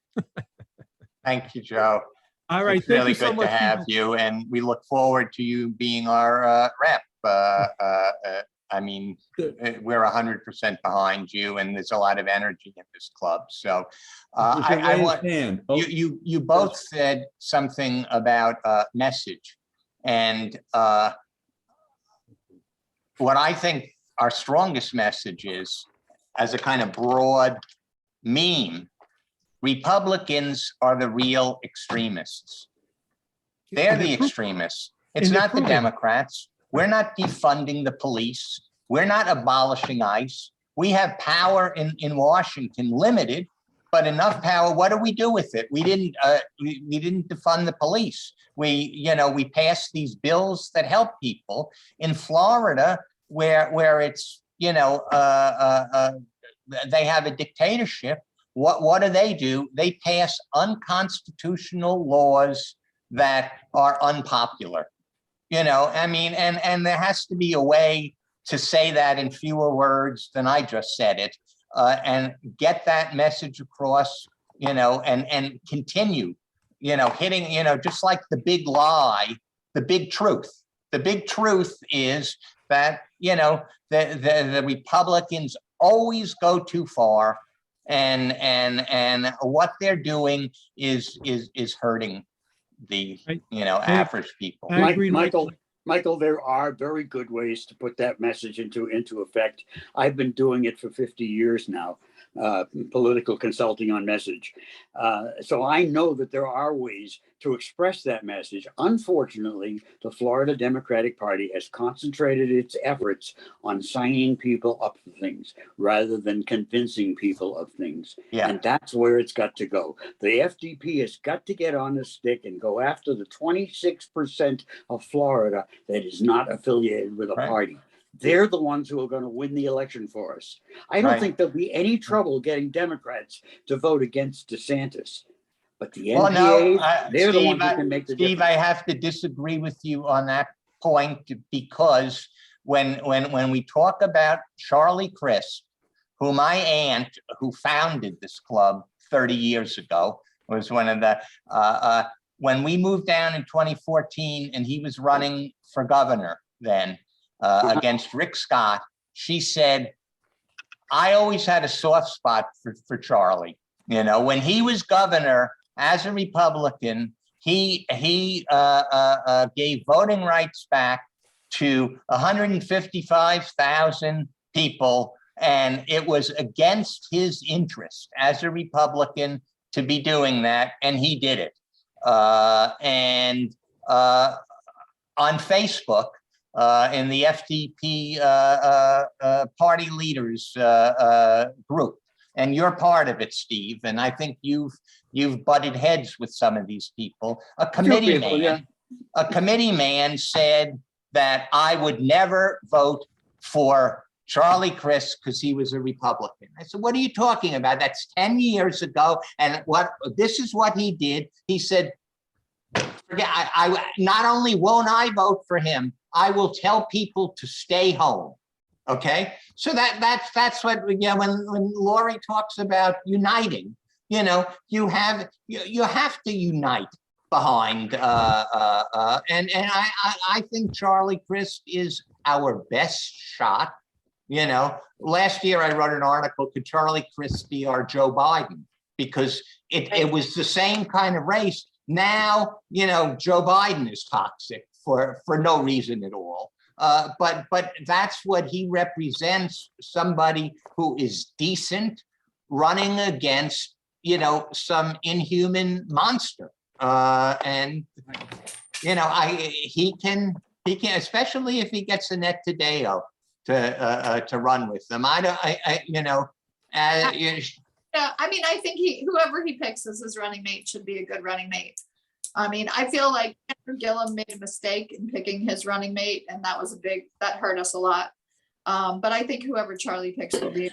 Thank you, Joe. All right. It's really Thank you so good to much, have people. you, and we look forward to you being our rep. I mean, we're 100% behind you, and there's a lot of energy in this club. So I want you both said something about message, and what I think our strongest message is, as a kind of broad meme, Republicans are the real extremists. They're the extremists. It's not the Democrats. We're not defunding the police. We're not abolishing ICE. We have power in Washington, limited, but enough power. What do we do with it? We didn't defund the police. We passed these bills that help people. In Florida, where it's, they have a dictatorship. What do? They pass unconstitutional laws that are unpopular. I mean, and there has to be a way to say that in fewer words than I just said it, and get that message across, and continue, hitting, just like the big lie, the big truth. The big truth is that, the Republicans always go too far, and what they're doing is hurting the average people. I agree, Michael, there are very good ways to put that message into effect. I've been doing it for 50 years now, political consulting on message. So I know that there are ways to express that message. Unfortunately, the Florida Democratic Party has concentrated its efforts on signing people up for things rather than convincing people of things. Yeah. And that's where it's got to go. The FDP has got to get on the stick and go after the 26% of Florida that is not affiliated with a party. They're the ones who are going to win the election for us. I don't think there'll be any trouble getting Democrats to vote against DeSantis. But the NPA, they're the ones who can make the difference. Steve, I have to disagree with you on that point, because when we talk about Charlie Crist, who my aunt, who founded this club 30 years ago, was one of the, when we moved down in 2014 and he was running for governor then against Rick Scott, she said, I always had a soft spot for Charlie. When he was governor, as a Republican, he gave voting rights back to 155,000 people, and it was against his interest as a Republican to be doing that, and he did it. And on Facebook, in the FDP party leaders group, and you're part of it, Steve. And I think you've butted heads with some of these people. A committee man said that I would never vote for Charlie Crist because he was a Republican. I said, what are you talking about? That's 10 years ago. And this is what he did. He said, forget, I not only won't I vote for him, I will tell people to stay home. Okay. So that's what, yeah, when Lori talks about uniting, you know, you have to unite behind and I think Charlie Crist is our best shot. You know, last year I wrote an article, could Charlie Crist be our Joe Biden? Because it was the same kind of race. Now, you know, Joe Biden is toxic for no reason at all. But that's what he represents, somebody who is decent running against, you know, some inhuman monster. And, you know, he can, especially if he a Annette Taddeo to run with them. You know, yeah, I mean, I think whoever he picks as his running mate should be a good running mate. I mean, I feel like Andrew Gillum made a mistake in picking his running mate, and that hurt us a lot. But I think whoever Charlie picks will be.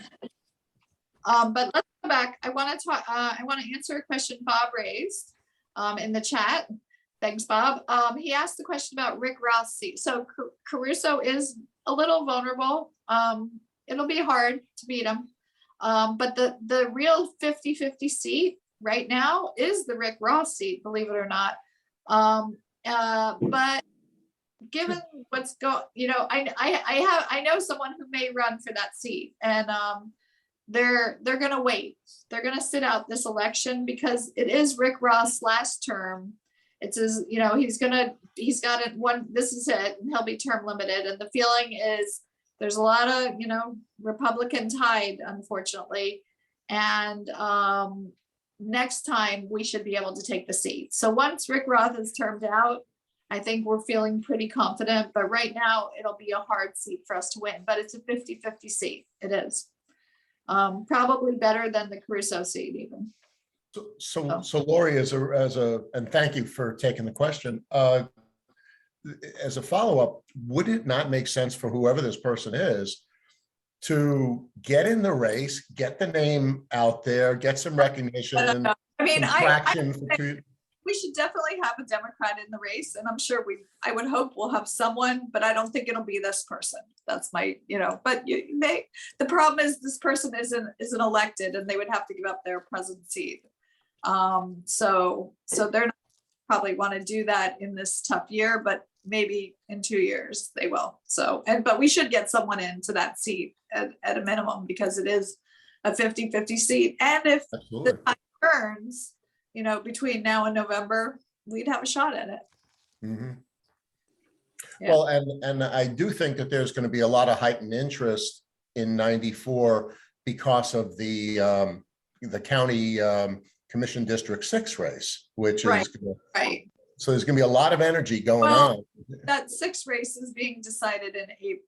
But let's go back. I want to answer a question Bob raised in the chat. Thanks, Bob. He asked the question about Rick Roth's seat. So Caruso is a little vulnerable. It'll be hard to beat him. But the real 50-50 seat right now is the Rick Ross seat, believe it or not. But given what's you know, I know someone who may run for that seat, and they're gonna wait. They're gonna sit out this election because it is Rick Ross' last term. It's his, you know, he's got it one, this is it, and he'll be term limited. And the feeling is there's a lot of, you know, Republican tide, unfortunately. And next time we should be able to take the seat. So once Rick Roth is termed out, I think we're feeling pretty confident, but right now it'll be a hard seat for us to win, but it's a 50-50 seat. It is probably better than the Caruso seat even. So Lori, and thank you for taking the question. As a follow-up, would it not make sense for whoever this person is to get in the race, get the name out there, get some recognition? I mean, traction we should definitely have a Democrat in the race, and I'm sure I would hope we'll have someone, but I don't think it'll be this person. That's my, you know, but the problem is this person isn't elected, and they would have to give up their present seat. So they're not probably want to do that in this tough year, but maybe in 2 years they will. So, but we should get someone into that seat at a minimum, because it is a 50-50 seat. And if Absolutely. the time turns, you know, between now and November, we'd have a shot at it. Mm-hmm. Yeah. Well, and I do think that there's going to be a lot of heightened interest in 94 because of the county commission District 6 race, which Right. is Right. So there's going to be a lot of energy going on. That 6 race is being decided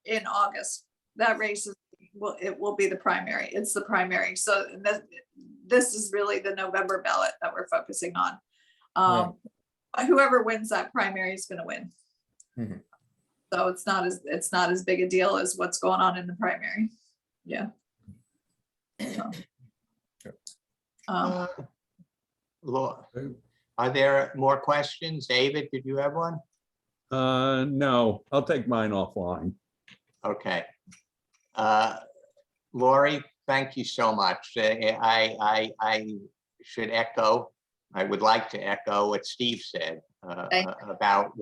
in August. That race will be the primary. It's the primary. So this is really the November ballot that we're focusing on. Whoever wins that primary is going to win. Mm-hmm. So it's not as big a deal as what's going on in the primary. Yeah. So, Are there more questions? David, did you have one? No, I'll take mine offline. Okay. Lori, thank you so much. I should echo, I would like to echo what Steve said about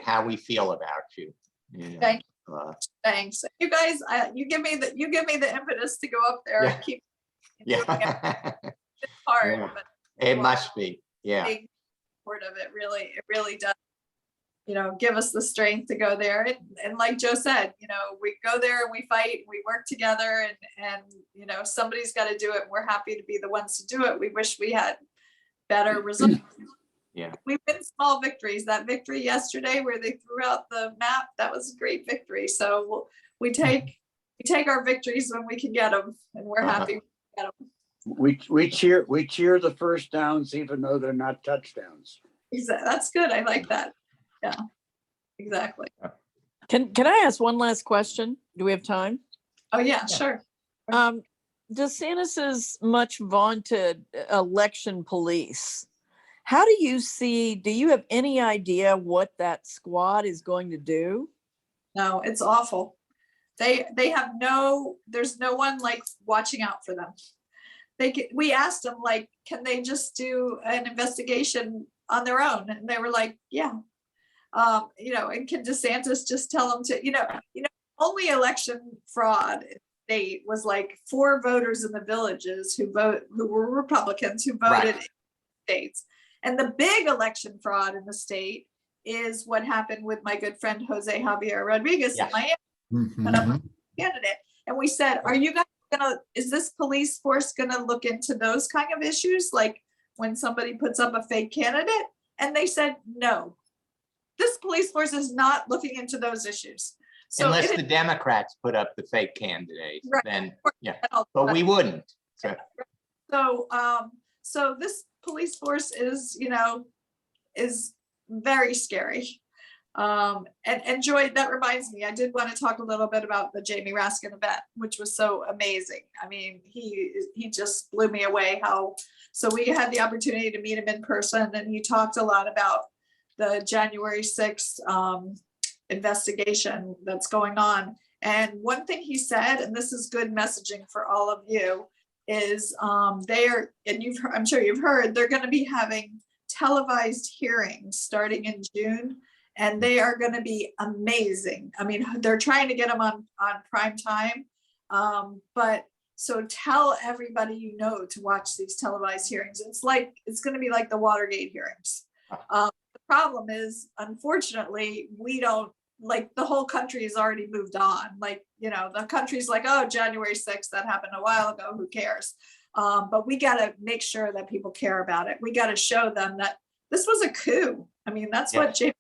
how we feel about you. Thank you. Thanks. You guys, you give me the impetus to go up there and keep. Yeah. It's hard, Yeah. but It must be. Yeah. big part of it really does, you know, give us the strength to go there. And like Joe said, you know, we go there and we fight, we work together, and you know, somebody's got to do it. We're happy to be the ones to do it. We wish we had better results. Yeah. We win small victories. That victory yesterday where they threw out the map, that was a great victory. So we take our victories when we can get them, and we're happy to get them. We cheer the first downs, even though they're not touchdowns. That's good. I like that. Yeah, exactly. Can I ask one last question? Do we have time? Oh, yeah, sure. DeSantis's much vaunted election police. How do you see, do you have any idea what that squad is going to do? No, it's awful. They have there's no one like watching out for them. We asked them, like, can they just do an investigation on their own? And they were like, yeah. And can DeSantis just tell them to, only election fraud in the state was like 4 voters in the villages who were Republicans who voted in states. And the big election fraud in the state is what happened with my good friend Jose Javier Rodriguez in Miami, candidate. And we said, are you guys is this police force gonna look into those kind of issues? Like when somebody puts up a fake candidate? And they said, no, this police force is not looking into those issues. So unless the Democrats put up the fake candidate, Right. then yeah, but we wouldn't. So this police force is very scary. And Joy, that reminds me, I did want to talk a little bit about the Jamie Raskin event, which was so amazing. I mean, he just blew me away so we had the opportunity to meet him in person, and he talked a lot about the January 6th investigation that's going on. And one thing he said, and this is good messaging for all of you, is I'm sure you've heard, they're going to be having televised hearings starting in June, and they are going to be amazing. I mean, they're trying to get them on prime time, but so tell everybody to watch these televised hearings. It's going to be like the Watergate hearings. The problem is, unfortunately, we don't, like, the whole country has already moved on. Like, the country's like, oh, January 6th, that happened a while ago, who cares? But we got to make sure that people care about it. We got to show them that this was a coup. I mean, that's what James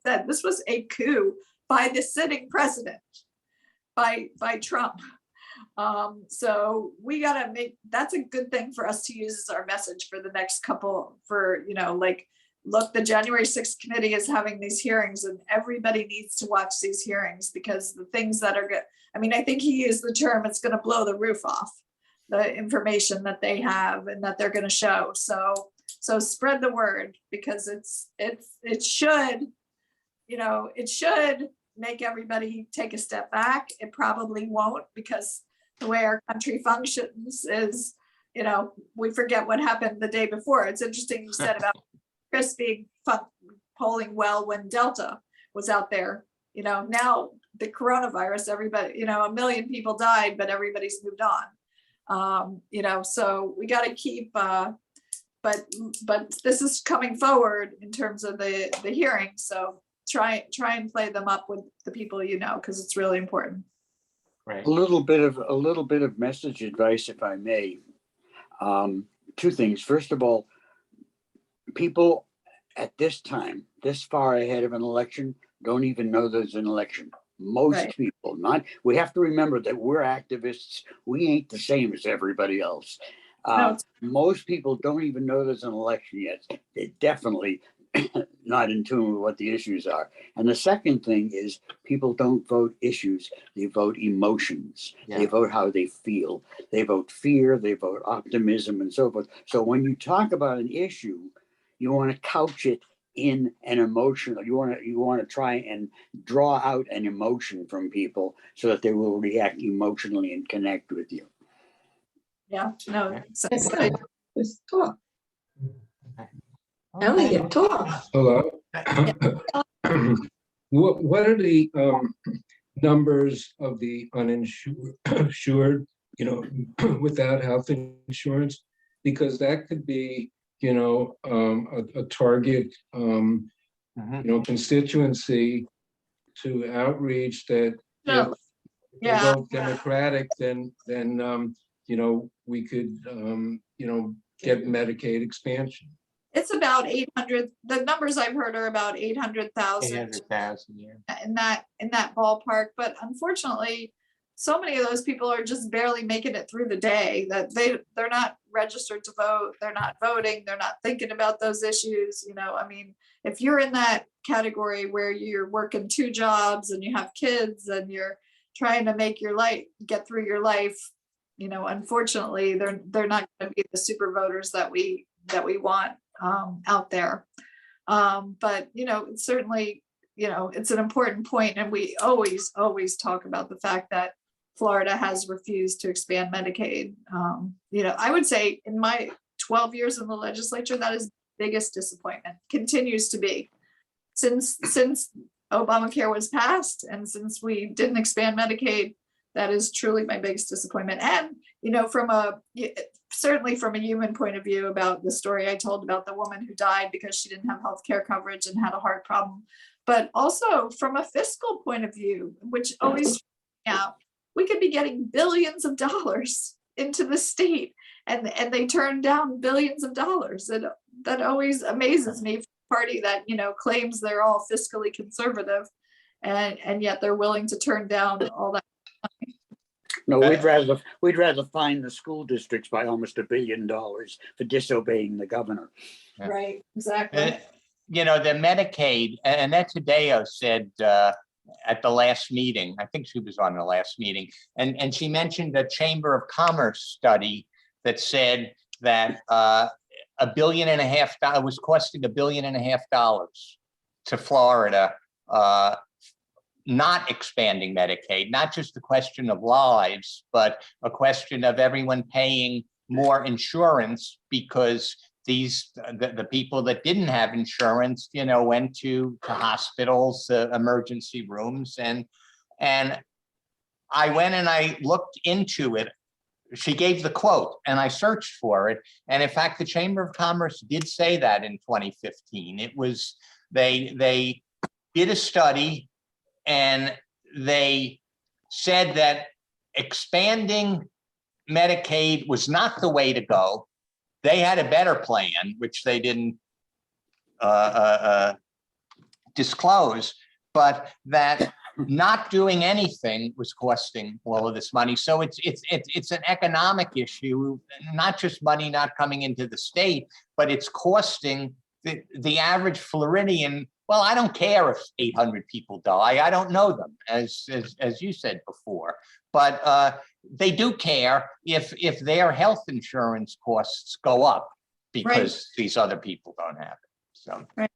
said. This was a coup by the sitting president, by Trump. So we got to that's a good thing for us to use as our message for the next couple, look, the January 6th committee is having these hearings, and everybody needs to watch these hearings, because the things that are good, I mean, I think he used the term, it's going to blow the roof off, the information that they have and that they're going to show. So spread the word, because it should make everybody take a step back. It probably won't, because the way our country functions is, we forget what happened the day before. It's interesting you said about Chris being polling well when Delta was out there. Now the coronavirus, everybody, 1 million people died, but everybody's moved on. So we got to keep, but this is coming forward in terms of the hearing. So try and play them up with the people, because it's really important. Right. A little bit of message advice, if I may. 2 things. First of all, people at this time, this far ahead of an election, don't even know there's an election. Most people, we have to remember that we're activists. We ain't the same as everybody else. Most people don't even know there's an election yet. They're definitely not in tune with what the issues are. And the second thing is, people don't vote issues, they vote emotions. They vote how they feel. They vote fear, they vote optimism, and so forth. So when you talk about an issue, you want to couch it in an emotional, you want to try and draw out an emotion from people so that they will react emotionally and connect with you. Yeah, no. That's good. Let's talk. Elliot, talk. Hello. What are the numbers of the uninsured, without health insurance? Because that could be, a target, constituency to outreach that. No. If they're both Democratic, then we could, get Medicaid expansion. It's about 800. The numbers I've heard are about 800,000. 800,000, yeah. In that ballpark. But unfortunately, so many of those people are just barely making it through the day, that they're not registered to vote, they're not voting, they're not thinking about those issues, you know, I mean, if you're in that category where you're working 2 jobs and you have kids and you're trying to make your life, get through your life, you know, unfortunately, they're not going to be the super voters that we want out there. But, you know, it's certainly, you know, it's an important point, and we always talk about the fact that Florida has refused to expand Medicaid. You know, I would say in my 12 years in the legislature, that is the biggest disappointment, continues to be. Since Obamacare was passed and since we didn't expand Medicaid, that is truly my biggest disappointment. And, you know, certainly from a human point of view, about the story I told about the woman who died because she didn't have health care coverage and had a heart problem, but also from a fiscal point of view, which always, we could be getting billions of dollars into the state, and they turn down billions of dollars. And that always amazes me, for a party that, you know, claims they're all fiscally conservative, and yet they're willing to turn down all that. No, we'd rather fine the school districts by almost $1 billion for disobeying the governor. Right, exactly. You know, the Medicaid, and Annette Taddeo said at the last meeting, I think she was on the last meeting, and she mentioned a Chamber of Commerce study that said that $1.5 billion was costing $1.5 billion to Florida, not expanding Medicaid, not just a question of lives, but a question of everyone paying more insurance, because the people that didn't have insurance, you know, went to hospitals, emergency rooms, and I went and I looked into it. She gave the quote and I searched for it. And in fact, the Chamber of Commerce did say that in 2015. It was, they did a study and they said that expanding Medicaid was not the way to go. They had a better plan, which they didn't disclose, but that not doing anything was costing all of this money. So it's an economic issue, not just money not coming into the state, but it's costing the average Floridian. Well, I don't care if 800 people die. I don't know them, as you said before, but they do care if their health insurance costs go up because these other people don't have it. So. Right.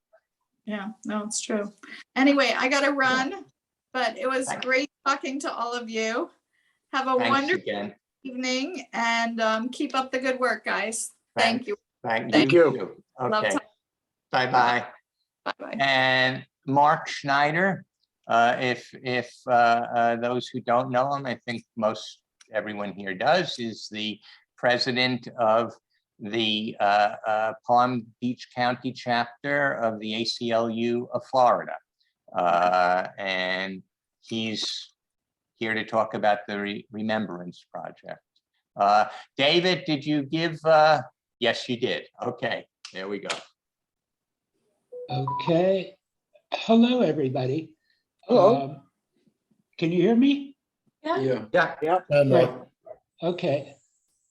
Yeah, no, it's true. Anyway, I got to run, but it was great talking to all of you. Have a wonderful evening, and keep up the good work, guys. Thank you. Thank you. Okay. Bye-bye. Bye-bye. And Mark Schneider, if those who don't know him, I think everyone here does, is the president of the Palm Beach County chapter of the ACLU of Florida. And he's here to talk about the Remembrance Project. David, did you give, yes, you did. Okay, there we go. Okay. Hello, everybody. Hello. Can you hear me? Yeah. Great. Okay.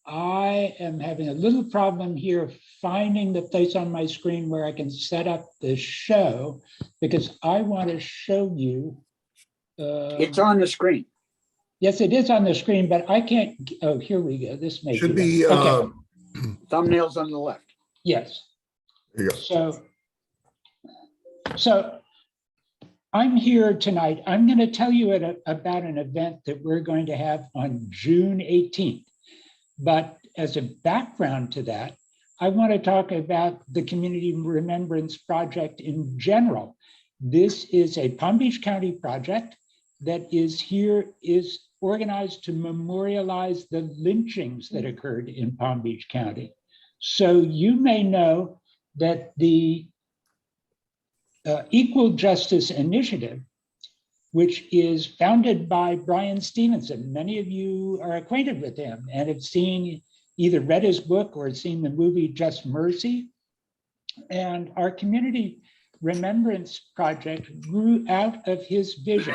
I am having a little problem here finding the place on my screen where I can set up the show, because I want to show you. It's on the screen. Yes, it is on the screen, but I can't. Oh, here we go. This may Should be okay. Thumbnails on the left. Yes. There you go. So I'm here tonight. I'm going to tell you about an event that we're going to have on June 18th. But as a background to that, I want to talk about the Community Remembrance Project in general. This is a Palm Beach County project that is organized to memorialize the lynchings that occurred in Palm Beach County. So you may know that the Equal Justice Initiative, which is founded by Brian Stevenson. Many of you are acquainted with him and have either read his book or seen the movie Just Mercy. And our Community Remembrance Project grew out of his vision.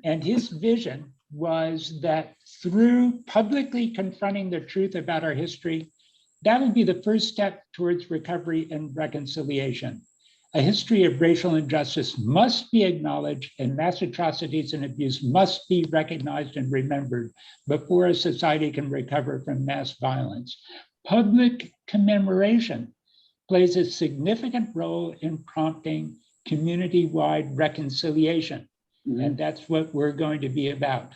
And his vision was that through publicly confronting the truth about our history, that would be the first step towards recovery and reconciliation. A history of racial injustice must be acknowledged, and mass atrocities and abuse must be recognized and remembered before a society can recover from mass violence. Public commemoration plays a significant role in prompting community-wide reconciliation. And that's what we're going to be about.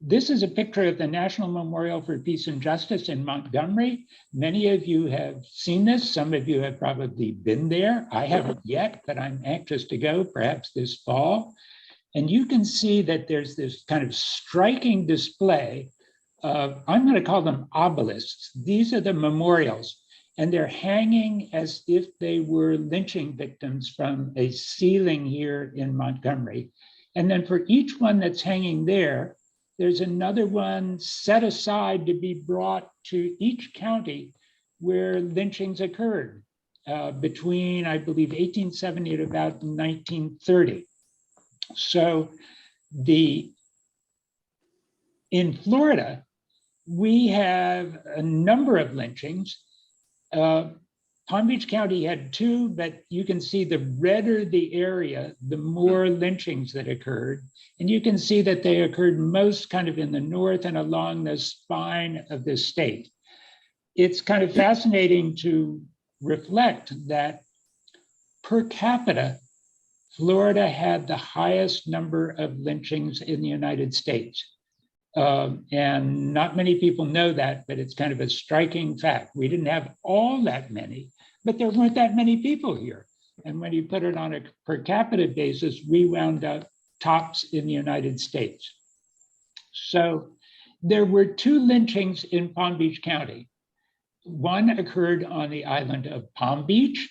This is a picture of the National Memorial for Peace and Justice in Montgomery. Many of you have seen this. Some of you have probably been there. I haven't yet, but I'm anxious to go, perhaps this fall. And you can see that there's this kind of striking display of, I'm going to call them obelisks. These are the memorials, and they're hanging as if they were lynching victims from a ceiling here in Montgomery. And then for each one that's hanging there, there's another one set aside to be brought to each county where lynchings occurred between, I believe, 1870 to about 1930. So in Florida, we have a number of lynchings. Palm Beach County had 2, but you can see the redder the area, the more lynchings that occurred. And you can see that they occurred most kind of in the north and along the spine of the state. It's kind of fascinating to reflect that per capita, Florida had the highest number of lynchings in the United States. And not many people know that, but it's kind of a striking fact. We didn't have all that many, but there weren't that many people here. And when you put it on a per capita basis, we wound up tops in the United States. So there were 2 lynchings in Palm Beach County. One occurred on the island of Palm Beach.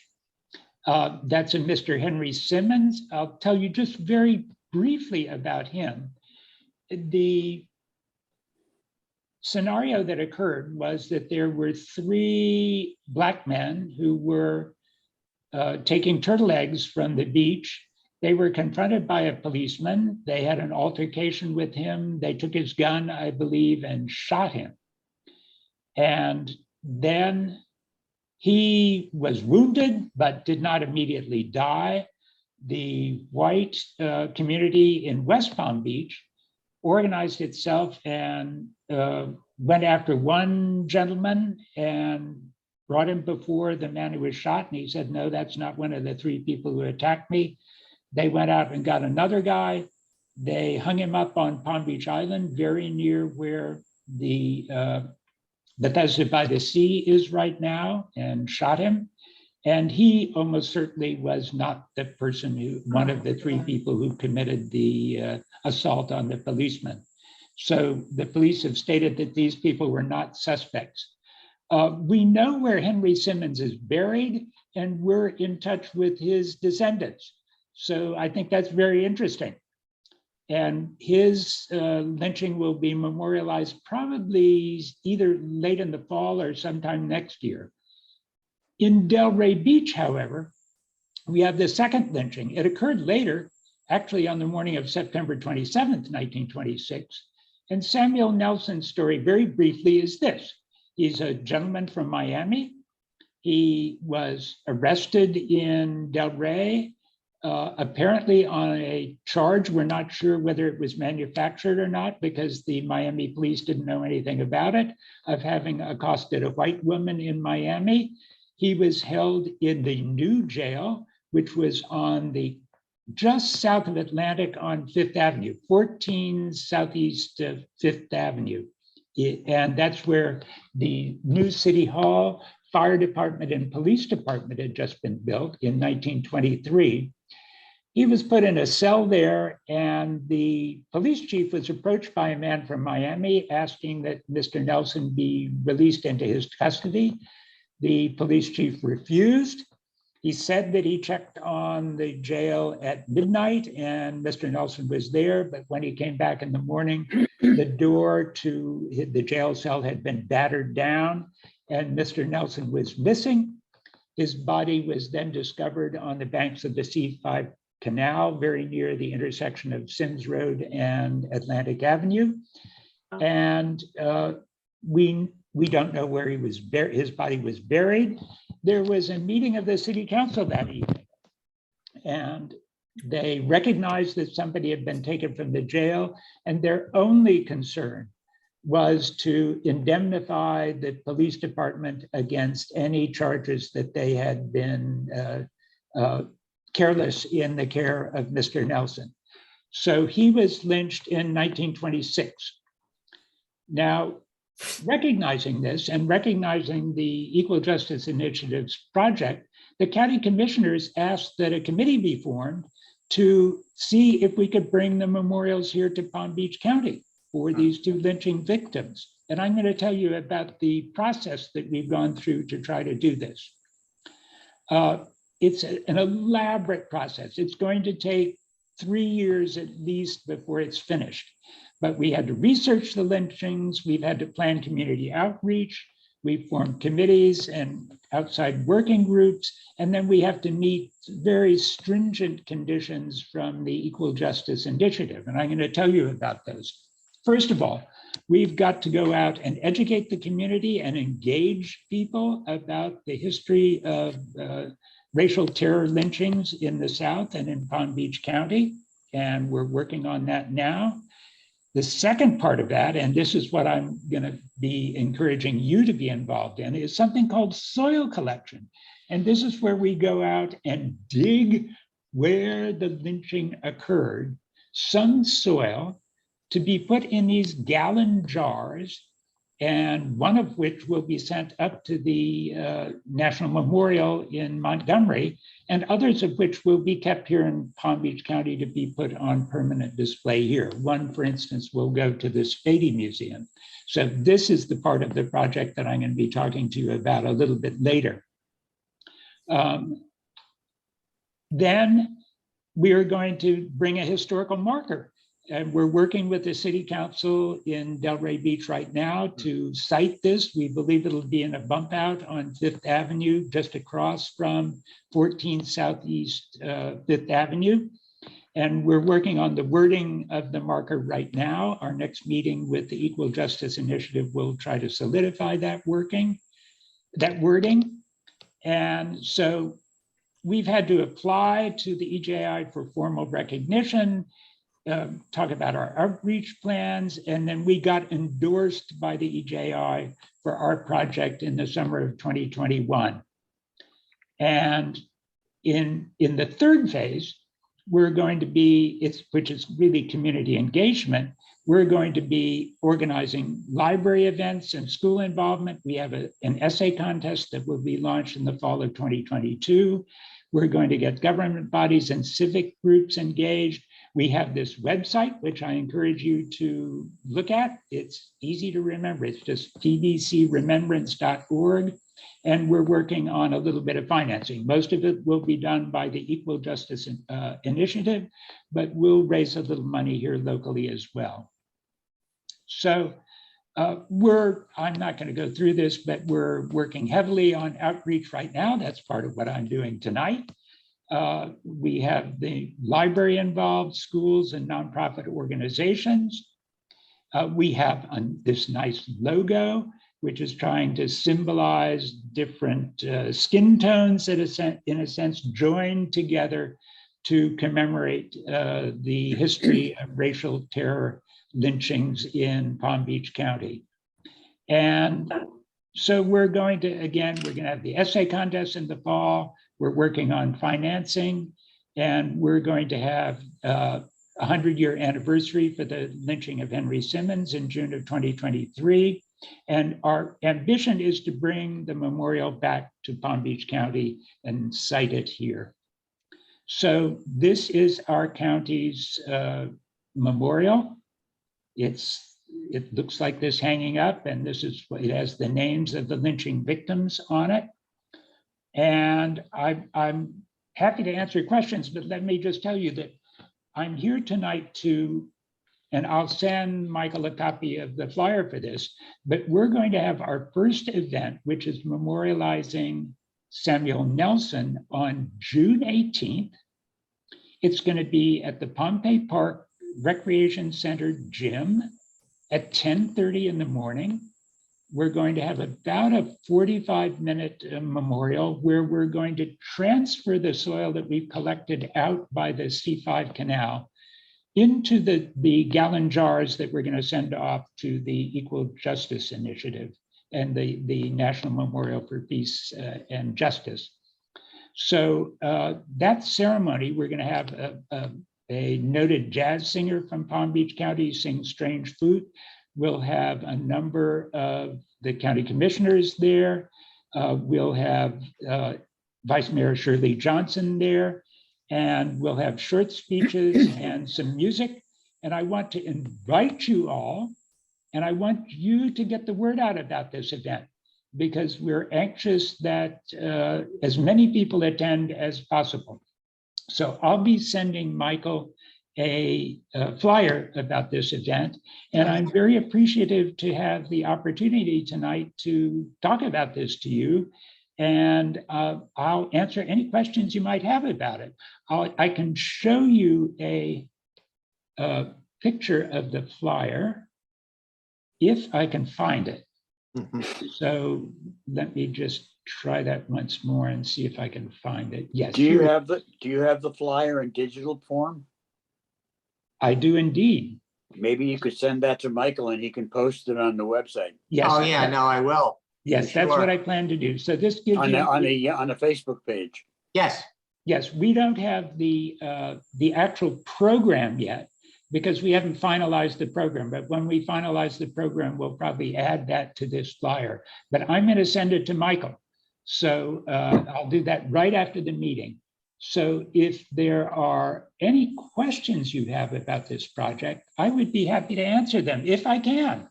That's a Mr. Henry Simmons. I'll tell you just very briefly about him. The scenario that occurred was that there were 3 Black men who were taking turtle eggs from the beach. They were confronted by a policeman. They had an altercation with him. They took his gun, I believe, and shot him. And then he was wounded, but did not immediately die. The white community in West Palm Beach organized itself and went after one gentleman and brought him before the man who was shot. And he said, no, that's not one of the 3 people who attacked me. They went out and got another guy. They hung him up on Palm Beach Island, very near where the Bethesda by the Sea is right now, and shot him. And he almost certainly was not the person one of the 3 people who committed the assault on the policeman. So the police have stated that these people were not suspects. We know where Henry Simmons is buried, and we're in touch with his descendants. So I think that's very interesting. And his lynching will be memorialized probably either late in the fall or sometime next year. In Delray Beach, however, we have the second lynching. It occurred later, actually on the morning of September 27th, 1926. And Samuel Nelson's story, very briefly, is this. He's a gentleman from Miami. He was arrested in Delray, apparently on a charge. We're not sure whether it was manufactured or not, because the Miami police didn't know anything about it, of having accosted a white woman in Miami. He was held in the new jail, which was on the just south of Atlantic on 5th Avenue, 14 southeast of 5th Avenue. And that's where the new City Hall, Fire Department, and Police Department had just been built in 1923. He was put in a cell there, and the police chief was approached by a man from Miami asking that Mr. Nelson be released into his custody. The police chief refused. He said that he checked on the jail at midnight and Mr. Nelson was there, but when he came back in the morning, the door to the jail cell had been battered down and Mr. Nelson was missing. His body was then discovered on the banks of the canal very near the intersection of Sims Road and Atlantic Avenue. And we don't know where he was buried. His body was buried. There was a meeting of the city council that evening, and they recognized that somebody had been taken from the jail, and their only concern was to indemnify the police department against any charges that they had been careless in the care of Mr. Nelson. So he was lynched in 1926. Now, recognizing this and recognizing the Equal Justice Initiative's project, the county commissioners asked that a committee be formed to see if we could bring the memorials here to Palm Beach County for these two lynching victims. And I'm going to tell you about the process that we've gone through to try to do this. It's an elaborate process. It's going to take 3 years at least before it's finished. But we had to research the lynchings. We've had to plan community outreach. We formed committees and outside working groups. And then we have to meet very stringent conditions from the Equal Justice Initiative. And I'm going to tell you about those. First of all, we've got to go out and educate the community and engage people about the history of racial terror lynchings in the South and in Palm Beach County. And we're working on that now. The second part of that, and this is what I'm going to be encouraging you to be involved in, is something called soil collection. And this is where we go out and dig where the lynching occurred, some soil to be put in these gallon jars, and one of which will be sent up to the National Memorial in Montgomery, and others of which will be kept here in Palm Beach County to be put on permanent display here. One, for instance, will go to the Spady Museum. So this is the part of the project that I'm going to be talking to you about a little bit later. Then we are going to bring a historical marker. And we're working with the city council in Delray Beach right now to site this. We believe it'll be in a bump out on 5th Avenue, just across from 14 Southeast 5th Avenue. And we're working on the wording of the marker right now. Our next meeting with the Equal Justice Initiative will try to solidify that wording. And so we've had to apply to the EJI for formal recognition, talk about our outreach plans, and then we got endorsed by the EJI for our project in the summer of 2021. And in the third phase, we're going to be, which is really community engagement, we're going to be organizing library events and school involvement. We have an essay contest that will be launched in the fall of 2022. We're going to get government bodies and civic groups engaged. We have this website, which I encourage you to look at. It's easy to remember. It's just tbcremembrance.org. And we're working on a little bit of financing. Most of it will be done by the Equal Justice Initiative, but we'll raise a little money here locally as well. So I'm not going to go through this, but we're working heavily on outreach right now. That's part of what I'm doing tonight. We have the library involved, schools and nonprofit organizations. We have this nice logo, which is trying to symbolize different skin tones that in a sense joined together to commemorate the history of racial terror lynchings in Palm Beach County. And so we're going to have the essay contest in the fall. We're working on financing, and we're going to have a 100-year anniversary for the lynching of Henry Simmons in June of 2023. And our ambition is to bring the memorial back to Palm Beach County and site it here. So this is our county's memorial. It looks like this hanging up, and it has the names of the lynching victims on it. And I'm happy to answer questions, but let me just tell you that I'm here tonight and I'll send Michael a copy of the flyer for this, but we're going to have our first event, which is memorializing Samuel Nelson on June 18th It's going to be at the Pompey Park Recreation Center gym at 10:30 in the morning. We're going to have about a 45-minute memorial where we're going to transfer the soil that we've collected out by the C5 canal into the gallon jars that we're going to send off to the Equal Justice Initiative and the National Memorial for Peace and Justice. So that ceremony, we're going to have a noted jazz singer from Palm Beach County sing Strange Flute. We'll have a number of the county commissioners there. We'll have Vice Mayor Shirley Johnson there, and we'll have short speeches and some music. And I want to invite you all, and I want you to get the word out about this event, because we're anxious that as many people attend as possible. So I'll be sending Michael a flyer about this event, and I'm very appreciative to have the opportunity tonight to talk about this to you. And I'll answer any questions you might have about it. I can show you a picture of the flyer if I can find it. So let me just try that once more and see if I can find it. Yes. Do you have the flyer in digital form? I do indeed. Maybe you could send that to Michael and he can post it on the website. Yes. Oh, yeah, no, I will. Yes, that's what I plan to do. So this gives On you the Facebook page. Yes. yes, we don't have the actual program yet because we haven't finalized the program. But when we finalize the program, we'll probably add that to this flyer. But I'm going to send it to Michael. So I'll do that right after the meeting. So if there are any questions you have about this project, I would be happy to answer them if I can.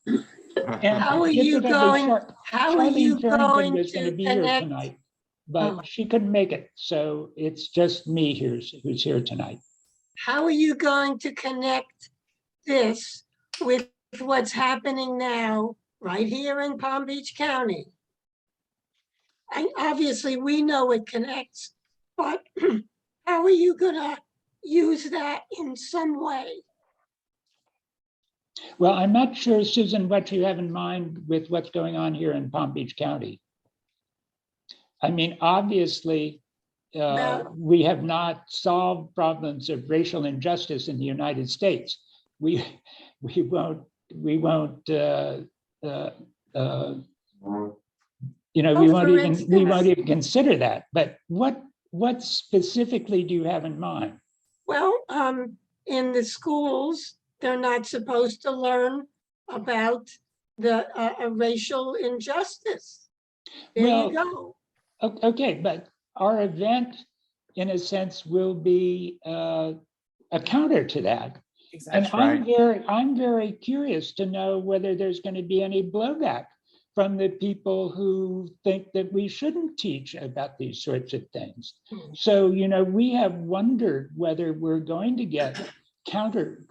And How are you going? How are you Charlene Farrington going was going to to be here connect? tonight, but Oh. she couldn't make it. So it's just me who's here tonight. How are you going to connect this with what's happening now right here in Palm Beach County? Obviously, we know it connects, but how are you gonna use that in some way? Well, I'm not sure, Susan, what you have in mind with what's going on here in Palm Beach County. I mean, obviously, we have not solved problems of racial injustice in the United States. We won't we won't even consider that. But what specifically do you have in mind? Well, in the schools, they're not supposed to learn about the racial injustice. There you go. Okay, but our event, in a sense, will be a counter to that. And I'm very curious to know whether there's going to be any blowback from the people who think that we shouldn't teach about these sorts of things. So, we have wondered whether we're going to get counter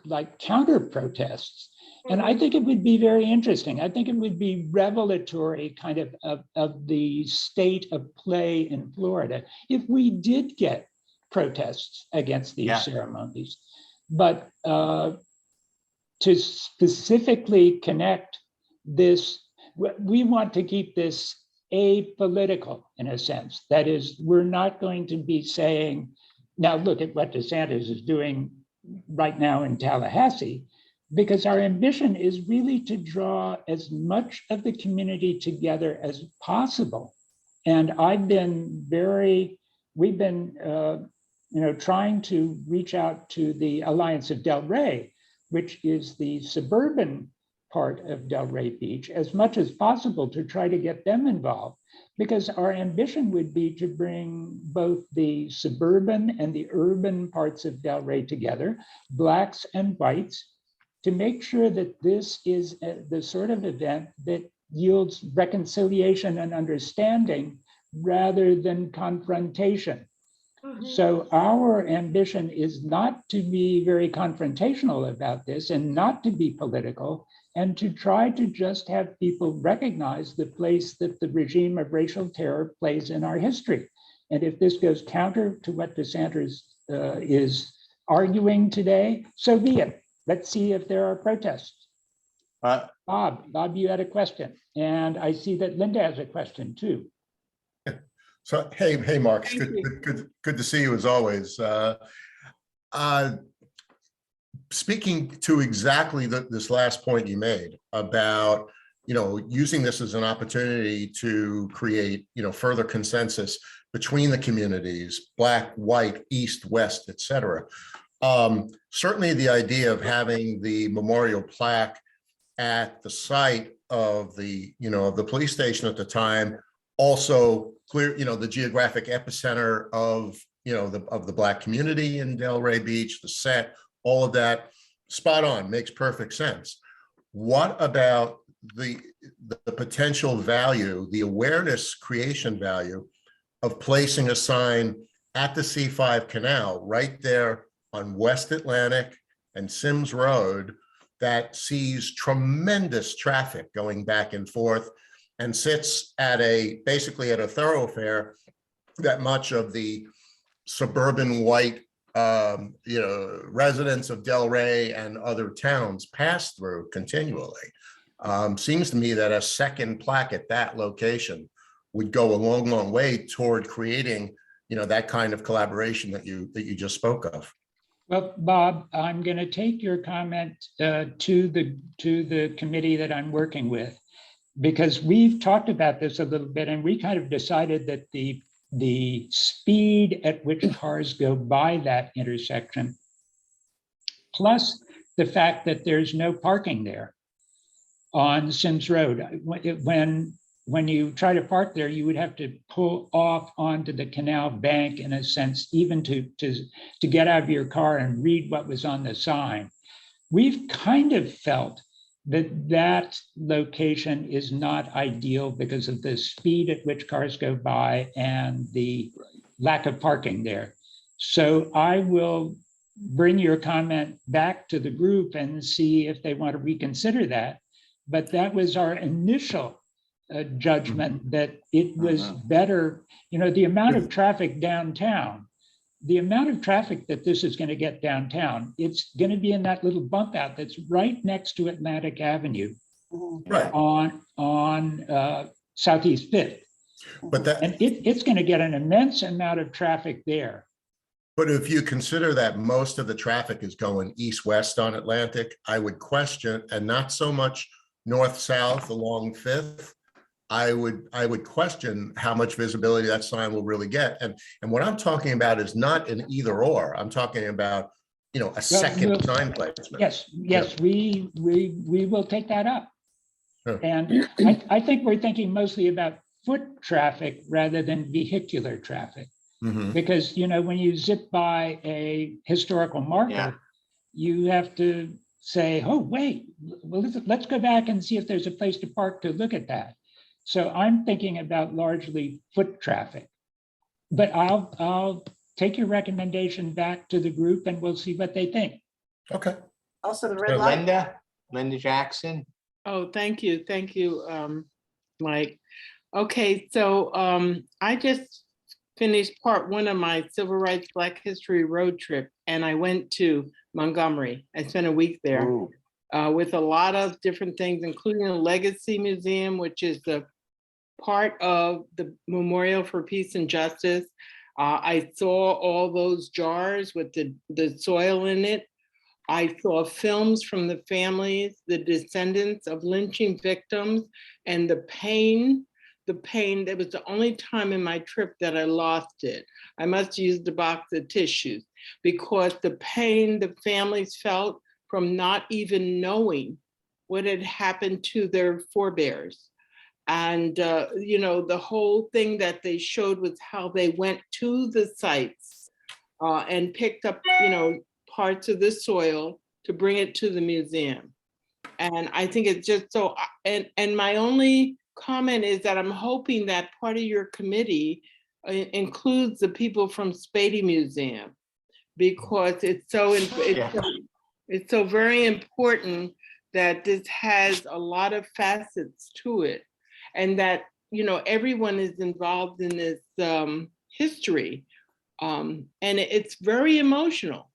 protests. And I think it would be very interesting. I think it would be revelatory kind of the state of play in Florida if we did get protests against these ceremonies. But to specifically connect this, we want to keep this apolitical in a sense. That is, we're not going to be saying, now look at what DeSantis is doing right now in Tallahassee, because our ambition is really to draw as much of the community together as possible. And we've been trying to reach out to the Alliance of Delray, which is the suburban part of Delray Beach, as much as possible to try to get them involved, because our ambition would be to bring both the suburban and the urban parts of Delray together, Blacks and whites, to make sure that this is the sort of event that yields reconciliation and understanding rather than confrontation. So our ambition is not to be very confrontational about this and not to be political, and to try to just have people recognize the place that the regime of racial terror plays in our history. And if this goes counter to what DeSantis is arguing today, so be it. Let's see if there are protests. Bob, you had a question, and I see that Linda has a question too. So, hey, Mark, it's Thank good to see you as always. Speaking to exactly this last point you made about, using this as an opportunity to create, further consensus between the communities, Black, white, East, West, et cetera. Certainly the idea of having the memorial plaque at the site of the, of the police station at the time, also clear, the geographic epicenter of, of the Black community in Delray Beach, the set, all of that, spot on, makes perfect sense. What about the potential value, the awareness creation value of placing a sign at the C5 Canal right there on West Atlantic and Sims Road that sees tremendous traffic going back and forth and sits at basically at a thoroughfare that much of the suburban white residents of Delray and other towns pass through continually. Seems to me that a second plaque at that location would go a long way toward creating, that kind of collaboration that you just spoke of. Well, Bob, I'm going to take your comment to the committee that I'm working with, because we've talked about this a little bit, and we kind of decided that the speed at which cars go by that intersection, plus the fact that there's no parking there on Sims Road. When you try to park there, you would have to pull off onto the canal bank, in a sense, even to get out of your car and read what was on the sign. We've kind of felt that location is not ideal because of the speed at which cars go by and the lack of parking there. So I will bring your comment back to the group and see if they want to reconsider that. But that was our initial judgment, that it was better, the amount of traffic downtown, the amount of traffic that this is going to get downtown, it's going to be in that little bump out that's right next to Atlantic Avenue, right on Southeast 5th. And it's going to get an immense amount of traffic there. But if you consider that most of the traffic is going east-west on Atlantic, I would question, and not so much north-south along 5th, I would question how much visibility that sign will really get. And what I'm talking about is not an either or. I'm talking about, a second sign placement. Yes, Yeah. we will take that up. Sure. And I think we're thinking mostly about foot traffic rather than vehicular traffic. Mhm. Because, when you zip by a historical marker, you have to say, oh, wait, well, let's go back and see if there's a place to park to look at that. So I'm thinking about largely foot traffic, but I'll take your recommendation back to the group and we'll see what they think. Okay. Also the red light. Linda Jackson. Oh, thank you. Thank you, Mike. Okay, so I just finished part 1 of my Civil Rights Black History road trip, and I went to Montgomery. I spent a week there with a lot of different things, including the Legacy Museum, which is the part of the Memorial for Peace and Justice. I saw all those jars with the soil in it. I saw films from the families, the descendants of lynching victims, and the pain. That was the only time in my trip that I lost it. I must use the box of tissues, because the pain the families felt from not even knowing what had happened to their forebears. And, the whole thing that they showed was how they went to the sites and picked up, parts of the soil to bring it to the museum. And I think it's just so, and my only comment is that I'm hoping that part of your committee includes the people from Spady Museum, because it's so very important that this has a lot of facets to it, and that everyone is involved in this history, and it's very emotional.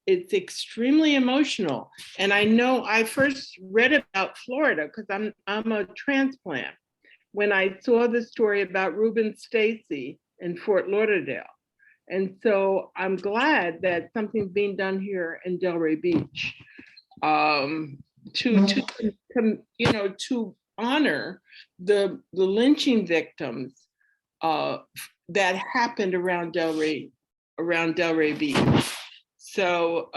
it's extremely emotional. And I know I first read about Florida because I'm a transplant when I saw the story about Reuben Stacy in Fort Lauderdale. And so I'm glad that something's being done here in Delray Beach to honor the lynching victims that happened around Delray Beach. So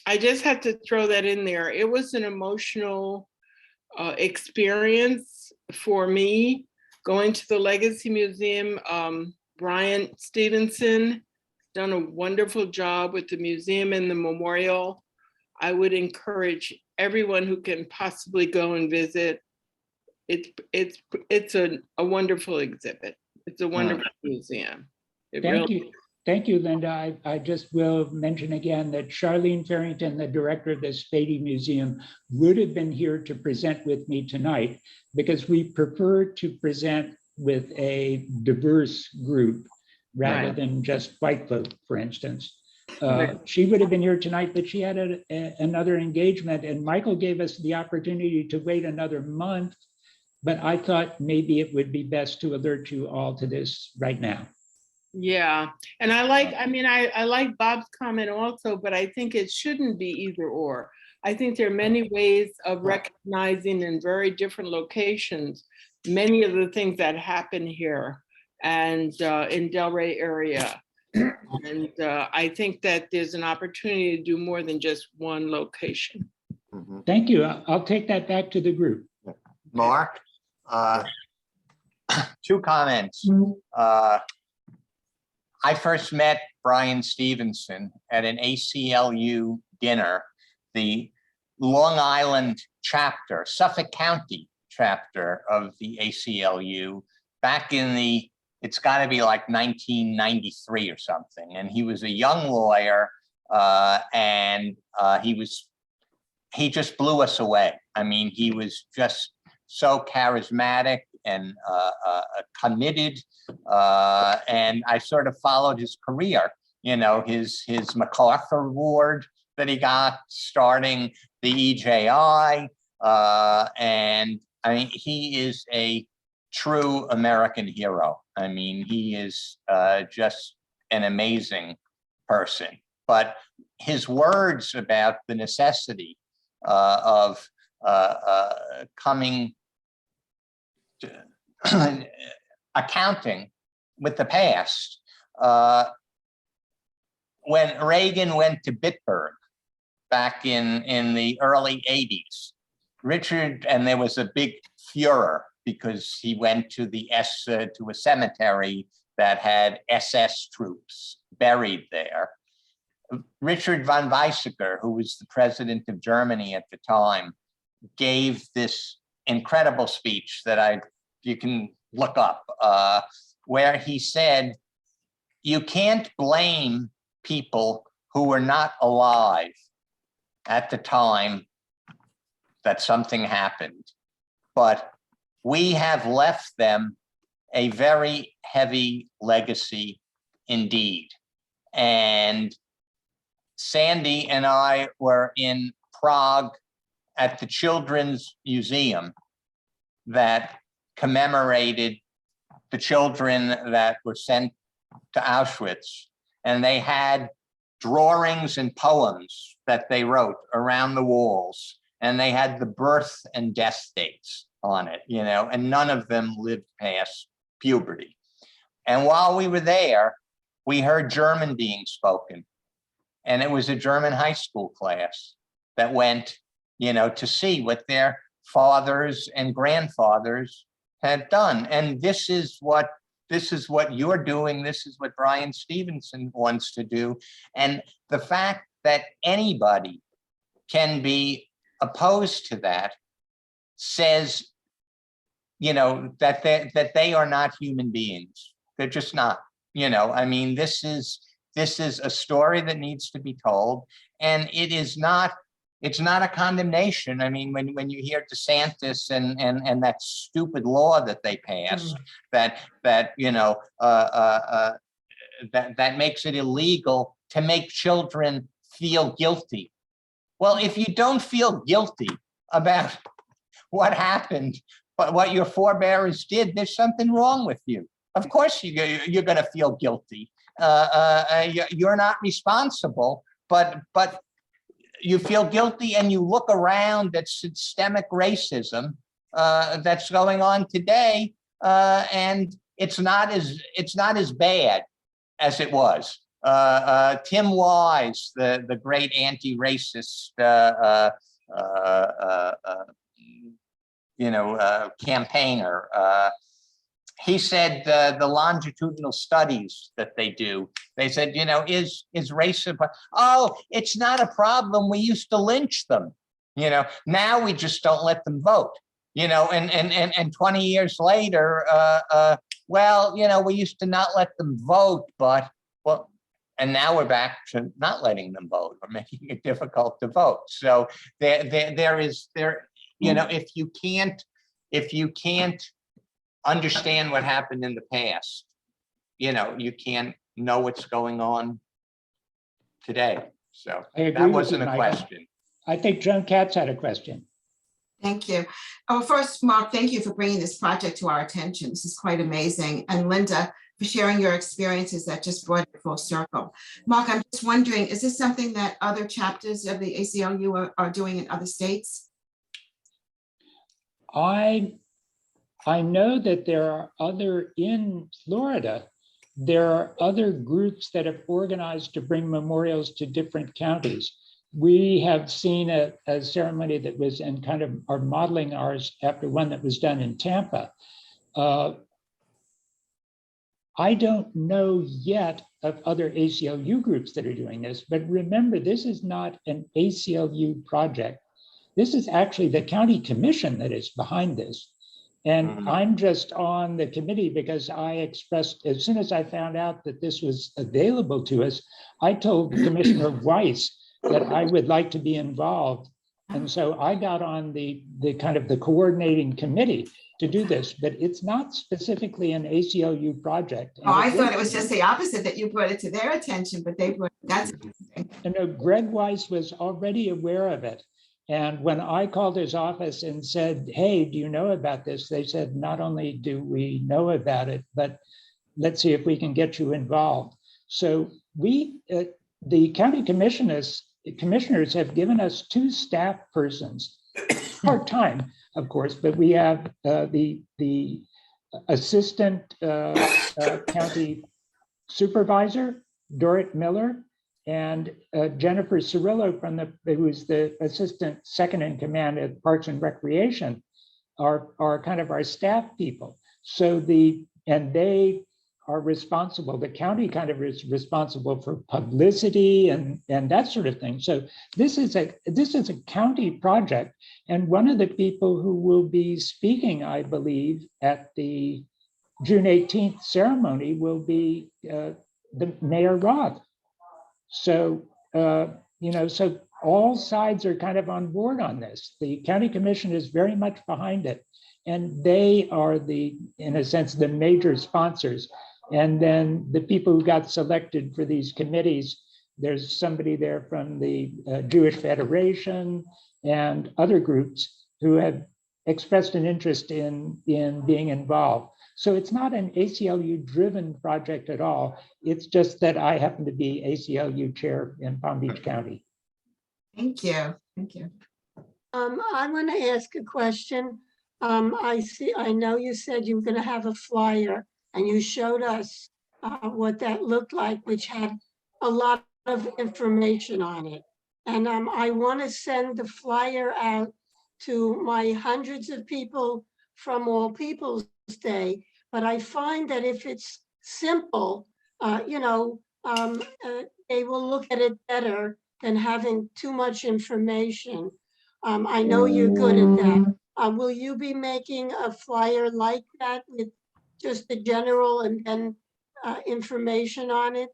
I just had to throw that in there. It was an emotional experience for me going to the Legacy Museum. Brian Stevenson done a wonderful job with the museum and the memorial. I would encourage everyone who can possibly go and visit. It's a wonderful exhibit. It's a wonderful museum. Thank you, Linda. I just will mention again that Charlene Farrington, the director of the Spady Museum, would have been here to present with me tonight because we prefer to present with a diverse group rather than just white folk, for instance. She would have been here tonight, but she had another engagement, and Michael gave us the opportunity to wait another month, but I thought maybe it would be best to alert you all to this right now. Yeah, and I like Bob's comment also, but I think it shouldn't be either or. I think there are many ways of recognizing in very different locations many of the things that happen here and in Delray area. And I think that there's an opportunity to do more than just one location. Thank you. I'll take that back to the group. Mark, two comments. I first met Brian Stevenson at an ACLU dinner, the Long Island chapter, Suffolk County chapter of the ACLU back in it's got to be like 1993 or something. And he was a young lawyer and he just blew us away. I mean, he was just so charismatic and committed. And I sort of followed his career, you know, his MacArthur Award that he got starting the EJI. And I mean, he is a true American hero. I mean, he is just an amazing person. But his words about the necessity of coming to accounting with the past. When Reagan went to Bitburg back in the early 80s, Richard, and there was a big furor because he went to to a cemetery that had SS troops buried there. Richard von Weizsäcker, who was the president of Germany at the time, gave this incredible speech that you can look up, where he said, you can't blame people who were not alive at the time that something happened, but we have left them a very heavy legacy indeed. And Sandy and I were in Prague at the Children's Museum that commemorated the children that were sent to Auschwitz. And they had drawings and poems that they wrote around the walls. And they had the birth and death dates on it, you know, and none of them lived past puberty. And while we were there, we heard German being spoken. And it was a German high school class that went, you know, to see what their fathers and grandfathers had done. And this is what you're doing. This is what Brian Stevenson wants to do. And the fact that anybody can be opposed to that says, you know, that they are not human beings. They're just not, you know, I mean, this is a story that needs to be told, and it's not a condemnation. I mean, when you hear DeSantis and that stupid law that they passed, that you know, that makes it illegal to make children feel guilty. Well, if you don't feel guilty about what happened, but what your forebears did, there's something wrong with you. Of course, you're going to feel guilty. You're not responsible, but you feel guilty, and you look around at systemic racism that's going on today, and it's not as bad as it was. Tim Wise, the great anti-racist campaigner, he said the longitudinal studies that they do, they said, is racism? Oh, it's not a problem. We used to lynch them. Now we just don't let them vote. And 20 years later, we used to not let them vote, and now we're back to not letting them vote or making it difficult to vote. So if you can't understand what happened in the past, you can't know what's going on today. So I agree that with wasn't you, a Michael. question. I think Joan Katz had a question. Thank you. Oh, first, Mark, thank you for bringing this project to our attention. This is quite amazing. And Linda, for sharing your experiences that just brought it full circle. Mark, I'm just wondering, is this something that other chapters of the ACLU are doing in other states? I know that there are in Florida, there are other groups that have organized to bring memorials to different counties. We have seen a ceremony that was and kind of are modeling ours after one that was done in Tampa. I don't know yet of other ACLU groups that are doing this, but remember, this is not an ACLU project. This is actually the county commission that is behind this. And I'm just on the committee because I expressed, as soon as I found out that this was available to us, I told Commissioner Weiss that I would like to be involved. And so I got on the kind of the coordinating committee to do this, but it's not specifically an ACLU project. Oh, I thought it was just the opposite, that you brought it to their attention, but they brought, that's interesting. And no, Greg Weiss was already aware of it. And when I called his office and said, hey, do you know about this? They said, not only do we know about it, but let's see if we can get you involved. So the county commissioners have given us 2 staff persons, part-time, of course, but we have the assistant county supervisor, Dorrit Miller, and Jennifer Cirillo who is the assistant second in command at Parks and Recreation, are kind of our staff people. So they are responsible. The county kind of is responsible for publicity and that sort of thing. So this is a county project. And one of the people who will be speaking, I believe, at the June 18th ceremony will be the Mayor Roth. So, so all sides are kind of on board on this. The county commission is very much behind it. And they are in a sense, the major sponsors. And then the people who got selected for these committees, there's somebody there from the Jewish Federation and other groups who have expressed an interest in being involved. So it's not an ACLU-driven project at all. It's just that I happen to be ACLU chair in Palm Beach County. Thank you. Thank you. I want to ask a question. I know you said you were going to have a flyer, and you showed us what that looked like, which had a lot of information on it. And I want to send the flyer out to my hundreds of people from All People's Day. But I find that if it's simple, they will look at it better than having too much information. I know you're good at that. Will you be making a flyer like that with just the general and then information on it?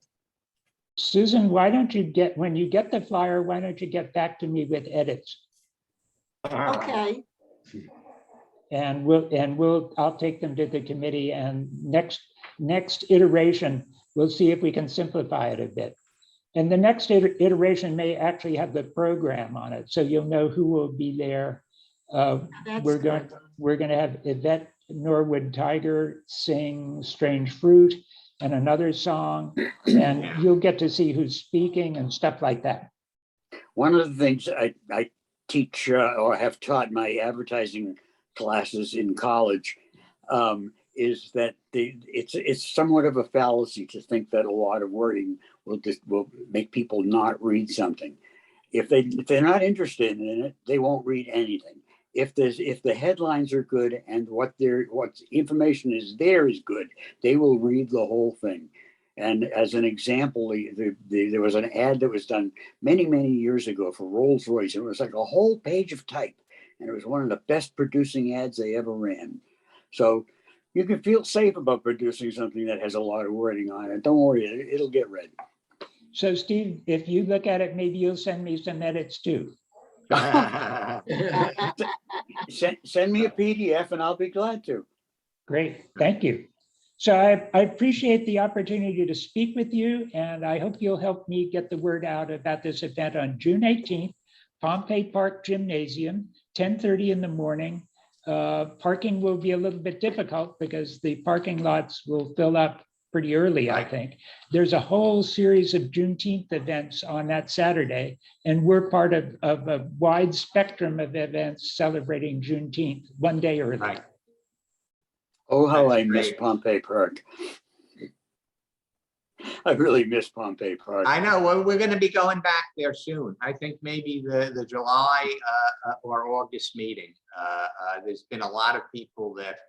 Susan, why don't you when you get the flyer, why don't you get back to me with edits? Okay. And I'll take them to the committee, and next iteration, we'll see if we can simplify it a bit. And the next iteration may actually have the program on it, so you'll know who will be there. That's We're going to have Yvette Norwood Tiger sing Strange Fruit and another song, and you'll get to see who's speaking and stuff like that. One of the things I teach or have taught my advertising classes in college is that it's somewhat of a fallacy to think that a lot of wording will make people not read something. If they're not interested in it, they won't read anything. If the headlines are good and what information is there is good, they will read the whole thing. And as an example, there was an ad that was done many, many years ago for Rolls-Royce. It was like a whole page of type, and it was one of the best producing ads they ever ran. So you can feel safe about producing something that has a lot of wording on it. Don't worry, it'll get read. So Steve, if you look at it, maybe you'll send me some edits too. Send me a PDF and I'll be glad to. Great, thank you. So I appreciate the opportunity to speak with you, and I hope you'll help me get the word out about this event on June 18th, Pompey Park Gymnasium, 10:30 in the morning. Parking will be a little bit difficult because the parking lots will fill up pretty early, I think. There's a whole series of Juneteenth events on that Saturday, and we're part of a wide spectrum of events celebrating Juneteenth one day early. Right. Oh, how That's I miss great. Pompey Park. I really miss Pompey Park. I know, well, we're gonna be going back there soon. I think maybe the July or August meeting. There's been a lot of people that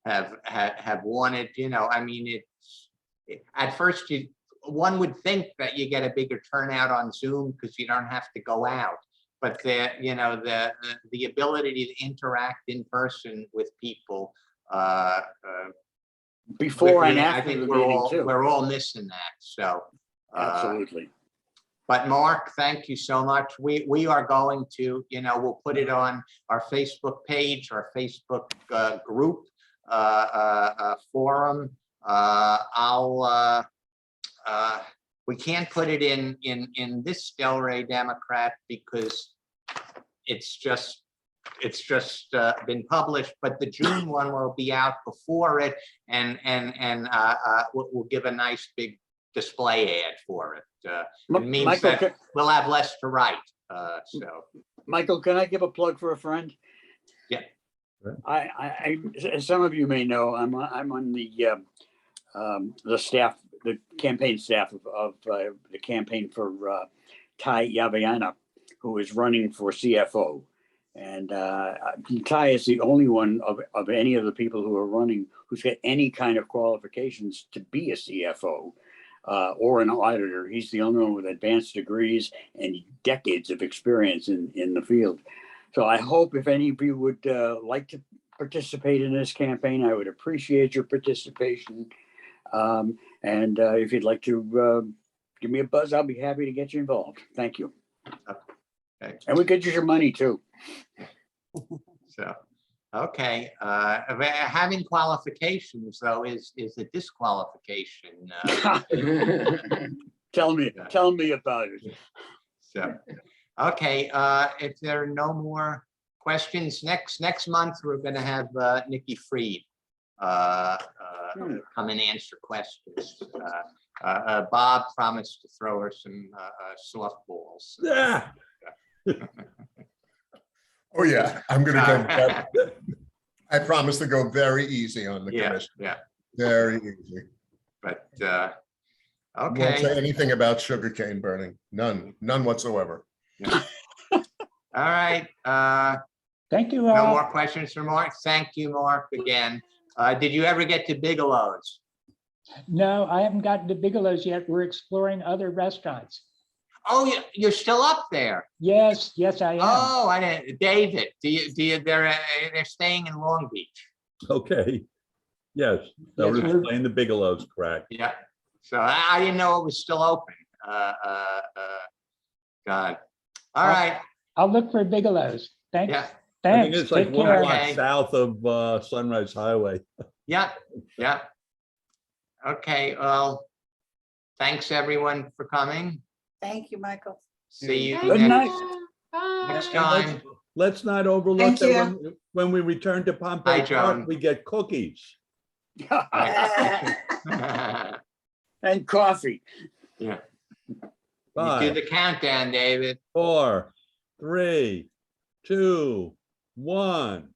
have wanted, I mean, at first one would think that you get a bigger turnout on Zoom because you don't have to go out. But the ability to interact in person with people, Before and I after think the meeting too. we're all missing that. So Absolutely. but Mark, thank you so much. We are going to, we'll put it on our Facebook page, our Facebook group forum. We can't put it in this Delray Democrat because it's just been published, but the June one will be out before it, and we'll give a nice big display ad for it. It means Michael, that we'll have less to write. So, Michael, can I give a plug for a friend? Yeah. I as some of you may know, I'm on the staff, the campaign staff of the campaign for Ty Yabayana, who is running for CFO. And Ty is the only one of any of the people who are running who's got any kind of qualifications to be a CFO or an auditor. He's the only one with advanced degrees and decades of experience in the field. So I hope if any of you would like to participate in this campaign, I would appreciate your participation. And if you'd like to give me a buzz, I'll be happy to get you involved. Thank you. okay. And we could use your money too. So, okay. Having qualifications though is a disqualification. Tell me about it. So, okay. If there are no more questions, next month we're going to have Nikki Freed come and answer questions. Bob promised to throw her some softballs. Yeah. Oh, yeah, I'm gonna go. I promise to go very easy on the commission. Yeah. Very easy. But Won't say okay. anything about sugarcane burning. None whatsoever. Yeah. All right. Thank you No all. more questions for Mark. Thank you, Mark, again. Did you ever get to Bigelow's? No, I haven't gotten to Bigelow's yet. We're exploring other restaurants. Oh, you're still up there. Yes, I am. Oh, I didn't. David, they're staying in Long Beach. Okay. Yes, that Yes, would we're- explain the Bigelow's, correct. Yeah. So I didn't know it was still open. God. All right. I'll look for Bigelow's. Thanks. Yeah. I think Thanks. it's like Take 1 care. block Okay. south of Sunrise Highway. Yeah. Yeah. Okay. Well, thanks everyone for coming. Thank you, Michael. See you Good night. next time. Let's not overlook Thank that when we return to Pompey John. Park, we get cookies. And coffee. You do 5, the countdown, David. 4, 3, 2, 1.